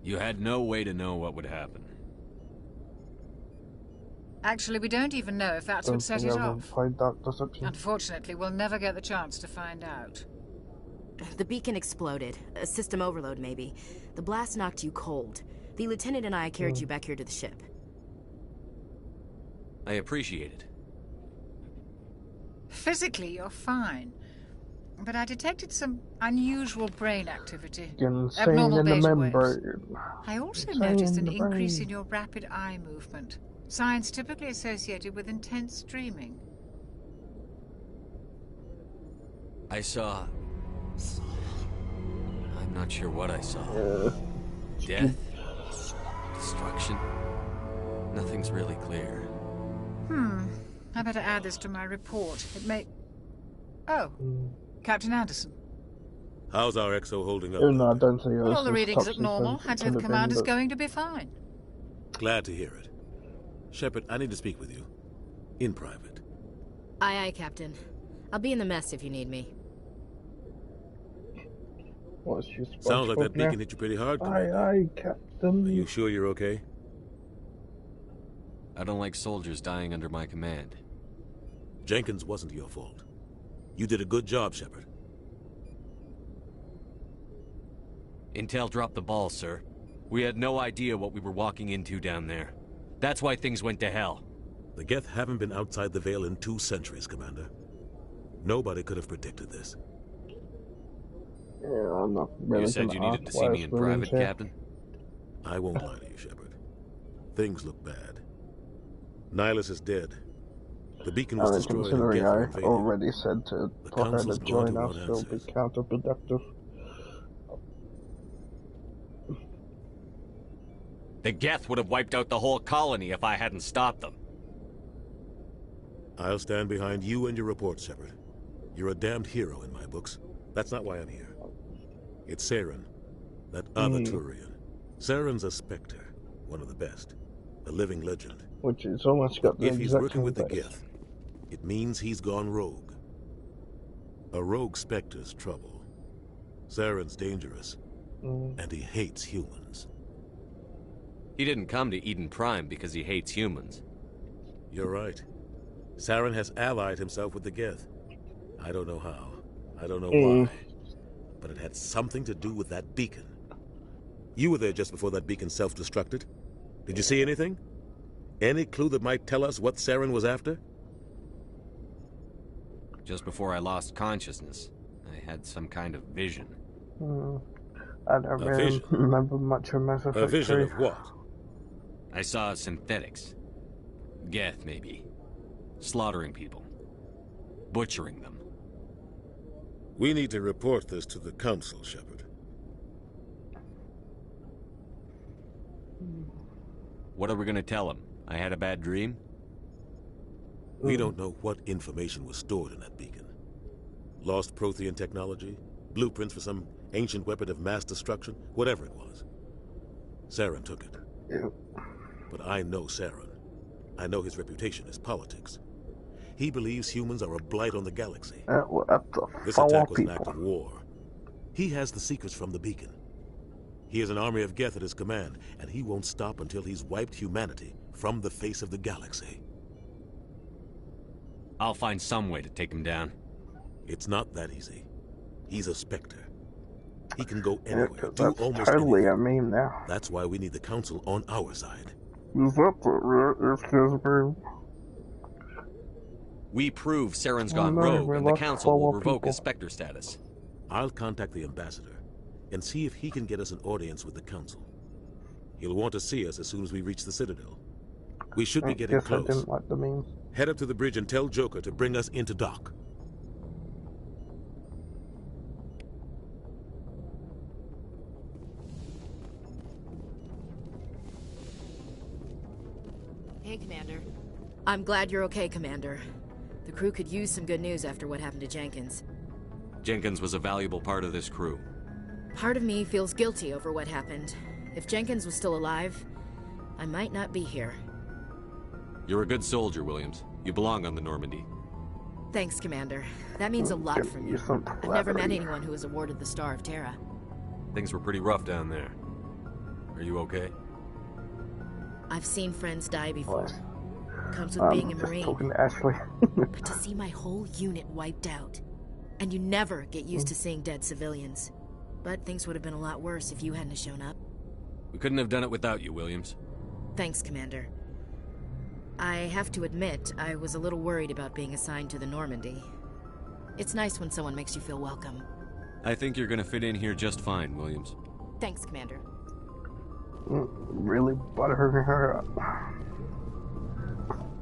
You had no way to know what would happen. Actually, we don't even know if that's what set it off. Dark Deception. Unfortunately, we'll never get the chance to find out. The beacon exploded. A system overload, maybe. The blast knocked you cold. The lieutenant and I carried you back here to the ship. I appreciate it. Physically, you're fine. But I detected some unusual brain activity. Abnormal beta waves. I also noticed an increase in your rapid eye movement. Signs typically associated with intense dreaming. I saw... I'm not sure what I saw. Death? Destruction? Nothing's really clear. I better add this to my report. It may... Oh, Captain Anderson. How's our XO holding up? No, I don't think well, all the readings look normal. I'd say the commander's going to be fine. Glad to hear it. Shepard, I need to speak with you. In private. Aye, aye, Captain. I'll be in the mess if you need me. Sounds like that beacon hit you pretty hard, Commander. Aye, aye, Captain. Are you sure you're okay? I don't like soldiers dying under my command. Jenkins wasn't your fault. You did a good job, Shepard. Intel dropped the ball, sir. We had no idea what we were walking into down there. That's why things went to hell. The Geth haven't been outside the Veil in 2 centuries, Commander. Nobody could have predicted this. Yeah, I'm not really. You said you needed to see me in private, Captain? I won't lie to you, Shepard. Things look bad. Nihilus is dead. The beacon was destroyed. Considering I already said to for her to join us, it'll be counterproductive. The Geth would have wiped out the whole colony if I hadn't stopped them. I'll stand behind you and your report, Shepard. You're a damned hero in my books. That's not why I'm here. It's Saren, that other Turian. Saren's a Spectre, one of the best. A living legend. Which is almost got the If he's working with the Geth, it means he's gone rogue. A rogue Spectre's trouble. Saren's dangerous, and he hates humans. He didn't come to Eden Prime because he hates humans. You're right. Saren has allied himself with the Geth. I don't know how. I don't know why. But it had something to do with that beacon. You were there just before that beacon self-destructed. Did you see anything? Any clue that might tell us what Saren was after? Just before I lost consciousness, I had some kind of vision. I don't really remember much of Mass Effect 3. A vision of what? I saw synthetics. Geth, maybe. Slaughtering people. Butchering them. We need to report this to the Council, Shepard. What are we gonna tell him? I had a bad dream? We don't know what information was stored in that beacon. Lost Prothean technology? Blueprints for some ancient weapon of mass destruction? Whatever it was. Saren took it. Yep. But I know Saren. I know his reputation is politics. He believes humans are a blight on the galaxy. This attack was an act of war. He has the secrets from the beacon. He has an army of Geth at his command, and he won't stop until he's wiped humanity from the face of the galaxy. I'll find some way to take him down. It's not that easy. He's a Spectre. He can go anywhere, do that's almost totally anything. a meme now. That's why we need the Council on our side. Is that the excuse me? We prove Saren's gone rogue, and the Council will revoke his Spectre status. I'll contact the Ambassador and see if he can get us an audience with the Council. He'll want to see us as soon as we reach the Citadel. We should be getting close. I didn't like the memes. Head up to the bridge and tell Joker to bring us into dock. Hey, Commander. I'm glad you're okay, Commander. The crew could use some good news after what happened to Jenkins. Jenkins was a valuable part of this crew. Part of me feels guilty over what happened. If Jenkins was still alive, I might not be here. You're a good soldier, Williams. You belong on the Normandy. Thanks, Commander. That means a lot for me. I've never met anyone who was awarded the Star of Terra. Things were pretty rough down there. Are you okay? I've seen friends die before. Comes with being a Marine. Talking to Ashley. But to see my whole unit wiped out. And you never get used to seeing dead civilians. But things would have been a lot worse if you hadn't shown up. We couldn't have done it without you, Williams. Thanks, Commander. I have to admit, I was a little worried about being assigned to the Normandy. It's nice when someone makes you feel welcome. I think you're gonna fit in here just fine, Williams. Thanks, Commander. Really buttering her up.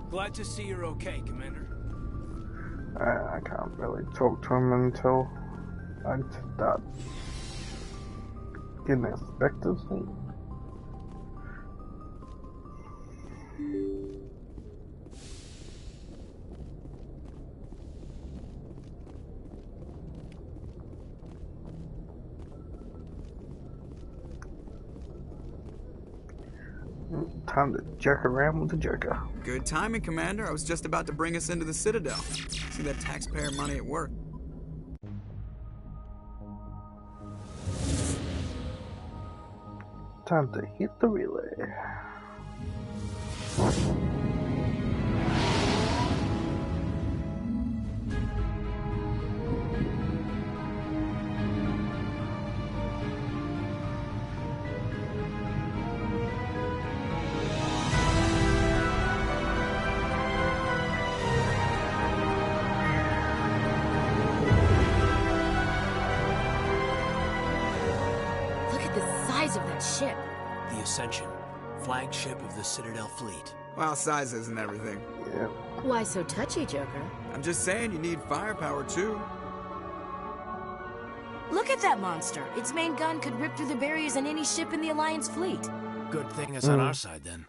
Glad to see you're okay, Commander. I can't really talk to him until I start getting expected. Time to jerk around with the Joker. Good timing, Commander. I was just about to bring us into the Citadel. See that taxpayer money at work. Time to hit the relay. Ship. The Ascension, flagship of the Citadel fleet. Well, size isn't everything. Yeah. Why so touchy, Joker? I'm just saying you need firepower too. Look at that monster. Its main gun could rip through the barriers in any ship in the Alliance fleet. Good thing it's on our side, then.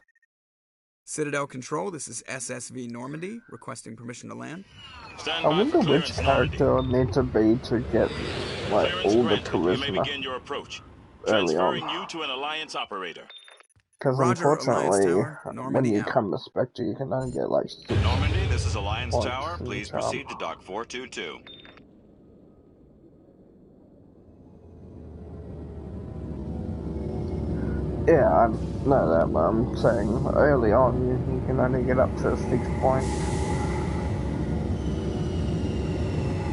Citadel Control, this is SSV Normandy, requesting permission to land. I wonder which character I need to be to get, like, all the charisma. You may begin your approach. Early Transferring on. you to an Alliance operator. Because unfortunately, when you come to Spectre, you can only get like 6 Normandy, this is Alliance points Tower. in Please the proceed to Dock 422. Yeah, I know that, but I'm saying early on, you can only get up to 6 points.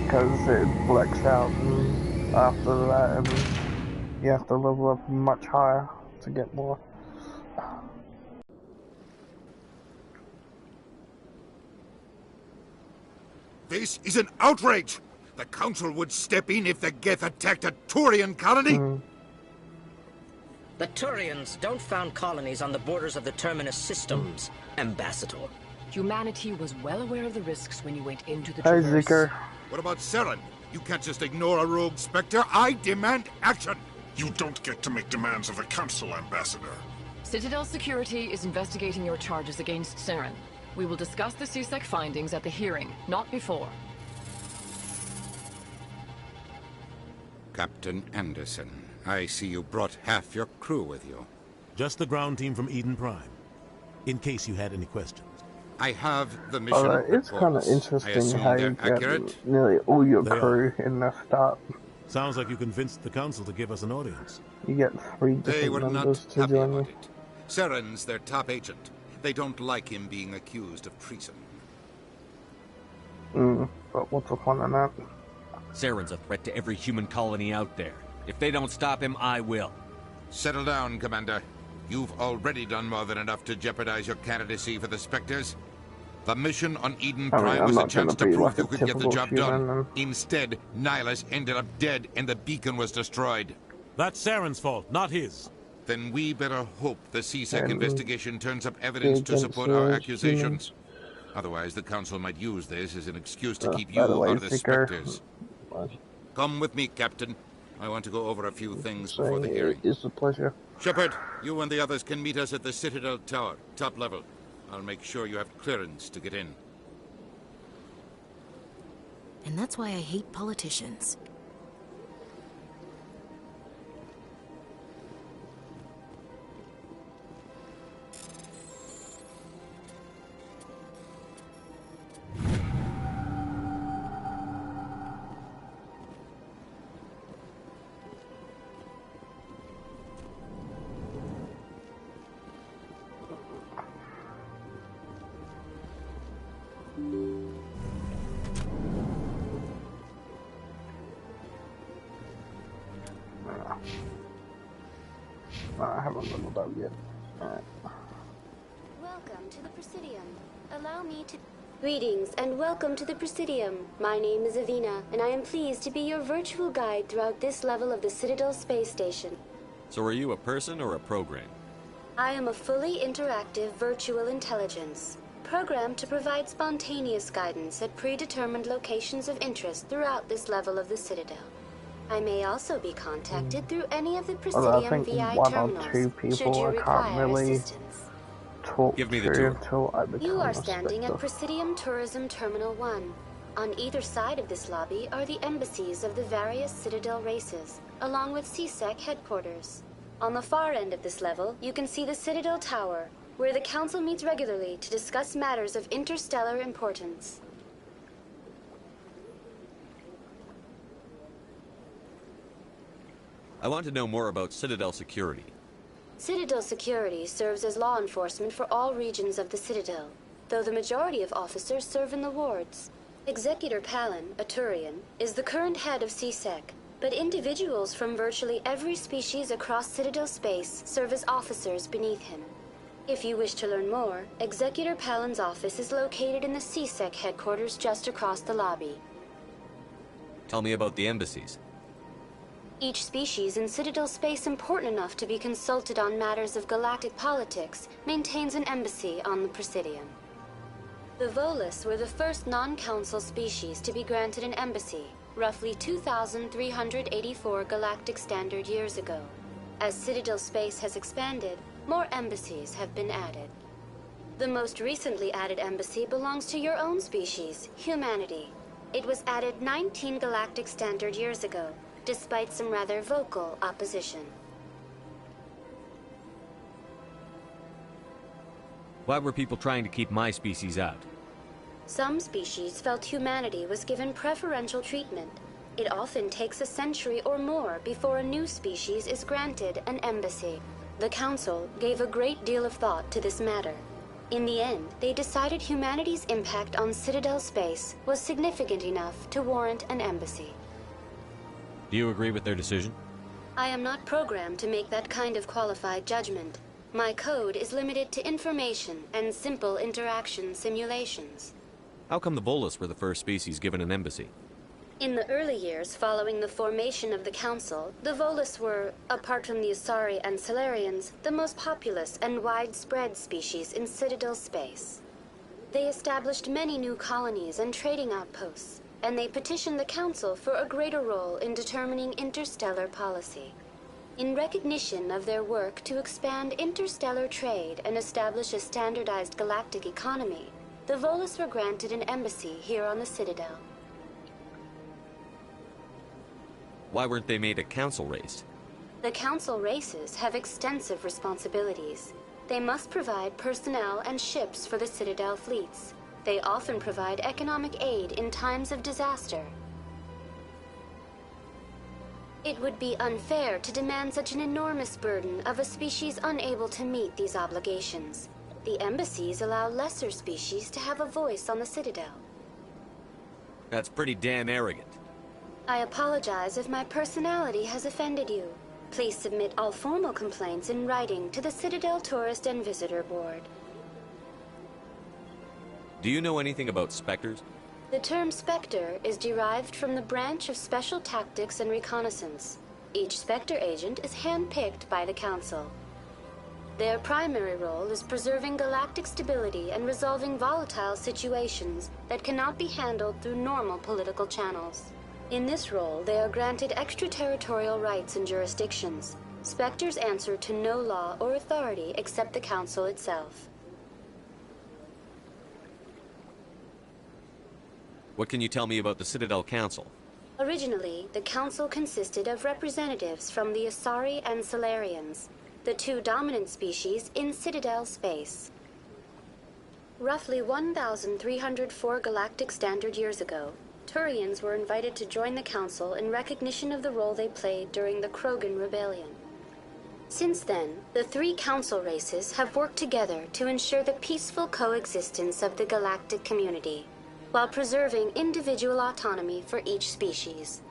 Because it blacks out, and after that, and you have to level up much higher to get more. This is an outrage! The Council would step in if the Geth attacked a Turian colony? The Turians don't found colonies on the borders of the Terminus systems, Ambassador. Humanity was well aware of the risks when you went into the Hey, Traverse. Zika. What about Saren? You can't just ignore a rogue Spectre. I demand action! You don't get to make demands of the Council, Ambassador. Citadel Security is investigating your charges against Saren. We will discuss the CSEC findings at the hearing, not before. Captain Anderson, I see you brought half your crew with you. Just the ground team from Eden Prime, in case you had any questions. I have the mission it's kind of interesting how you get nearly all your crew in the start. Sounds like you convinced the Council to give us an audience. You get 3 different members to join you. Saren's their top agent. They don't like him being accused of treason. But what's the point of that? Saren's a threat to every human colony out there. If they don't stop him, I will. Settle down, Commander. You've already done more than enough to jeopardize your candidacy for the Spectres. The mission on Eden Prime was a chance to prove you could get the job done. Instead, Nihilus ended up dead and the beacon was destroyed. That's Saren's fault, not his. Then we better hope the CSEC investigation turns up evidence to support our accusations. Otherwise, the Council might use this as an excuse to keep you out of the Spectres. Come with me, Captain. I want to go over a few things before the hearing. It's a pleasure. Shepard, you and the others can meet us at the Citadel Tower, top level. I'll make sure you have clearance to get in. And that's why I hate politicians. I haven't leveled up yet. Alright. Welcome to the Presidium. Allow me to... Greetings and welcome to the Presidium. My name is Avina, and I am pleased to be your virtual guide throughout this level of the Citadel Space Station. So are you a person or a program? I am a fully interactive virtual intelligence, programmed to provide spontaneous guidance at predetermined locations of interest throughout this level of the Citadel. I may also be contacted through any of the Presidium VI terminals, should you require assistance. Give me the tour. You are standing at Presidium Tourism Terminal 1. On either side of this lobby are the embassies of the various Citadel races, along with CSEC headquarters. On the far end of this level, you can see the Citadel Tower, where the Council meets regularly to discuss matters of interstellar importance. I want to know more about Citadel Security. Citadel Security serves as law enforcement for all regions of the Citadel, though the majority of officers serve in the wards. Executor Palin, a Turian, is the current head of CSEC, but individuals from virtually every species across Citadel space serve as officers beneath him. If you wish to learn more, Executor Palin's office is located in the CSEC headquarters just across the lobby. Tell me about the embassies. Each species in Citadel space important enough to be consulted on matters of galactic politics maintains an embassy on the Presidium. The Volus were the first non-council species to be granted an embassy, roughly 2,384 galactic standard years ago. As Citadel space has expanded, more embassies have been added. The most recently added embassy belongs to your own species, humanity. It was added 19 galactic standard years ago, despite some rather vocal opposition. Why were people trying to keep my species out? Some species felt humanity was given preferential treatment. It often takes a century or more before a new species is granted an embassy. The Council gave a great deal of thought to this matter. In the end, they decided humanity's impact on Citadel space was significant enough to warrant an embassy. Do you agree with their decision? I am not programmed to make that kind of qualified judgment. My code is limited to information and simple interaction simulations. How come the Volus were the first species given an embassy? In the early years following the formation of the Council, the Volus were, apart from the Asari and Salarians, the most populous and widespread species in Citadel space. They established many new colonies and trading outposts, and they petitioned the Council for a greater role in determining interstellar policy. In recognition of their work to expand interstellar trade and establish a standardized galactic economy, the Volus were granted an embassy here on the Citadel. Why weren't they made a council race? The Council races have extensive responsibilities. They must provide personnel and ships for the Citadel fleets. They often provide economic aid in times of disaster. It would be unfair to demand such an enormous burden of a species unable to meet these obligations. The embassies allow lesser species to have a voice on the Citadel. That's pretty damn arrogant. I apologize if my personality has offended you. Please submit all formal complaints in writing to the Citadel Tourist and Visitor Board. Do you know anything about Spectres? The term Spectre is derived from the branch of Special Tactics and Reconnaissance. Each Spectre agent is hand-picked by the Council. Their primary role is preserving galactic stability and resolving volatile situations that cannot be handled through normal political channels. In this role, they are granted extraterritorial rights and jurisdictions. Spectres answer to no law or authority except the Council itself. What can you tell me about the Citadel Council? Originally, the Council consisted of representatives from the Asari and Salarians, the two dominant species in Citadel space. Roughly 1,304 galactic standard years ago, Turians were invited to join the Council in recognition of the role they played during the Krogan Rebellion. Since then, the three Council races have worked together to ensure the peaceful coexistence of the galactic community, while preserving individual autonomy for each species.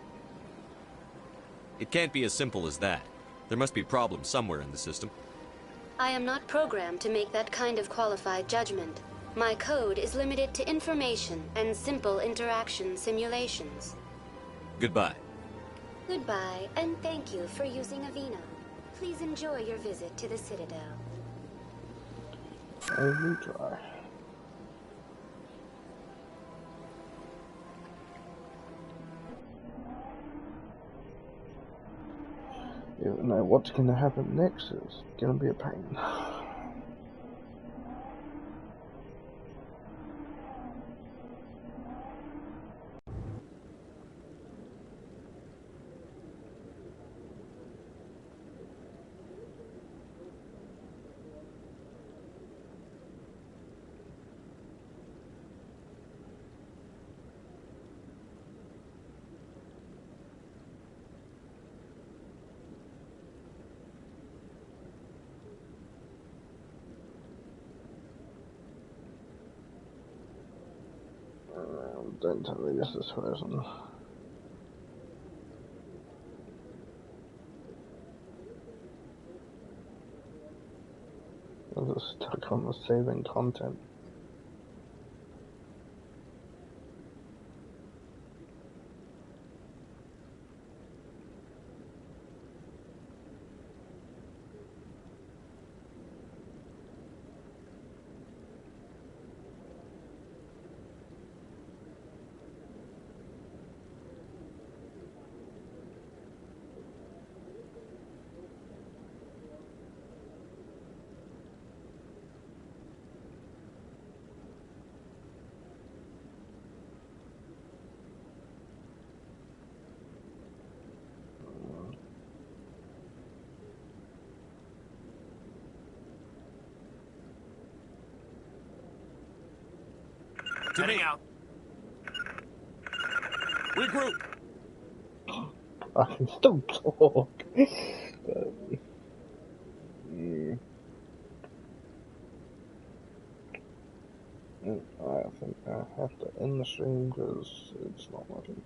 It can't be as simple as that. There must be problems somewhere in the system. I am not programmed to make that kind of qualified judgment. My code is limited to information and simple interaction simulations. Goodbye. Goodbye, and thank you for using Avina. Please enjoy your visit to the Citadel. Every try. You don't know what's going to happen next. It's going to be a pain. Don't tell me this is frozen. I was stuck on the saving content. Heading out. Regroup. I can still talk. But, I think I have to end the stream because it's not working.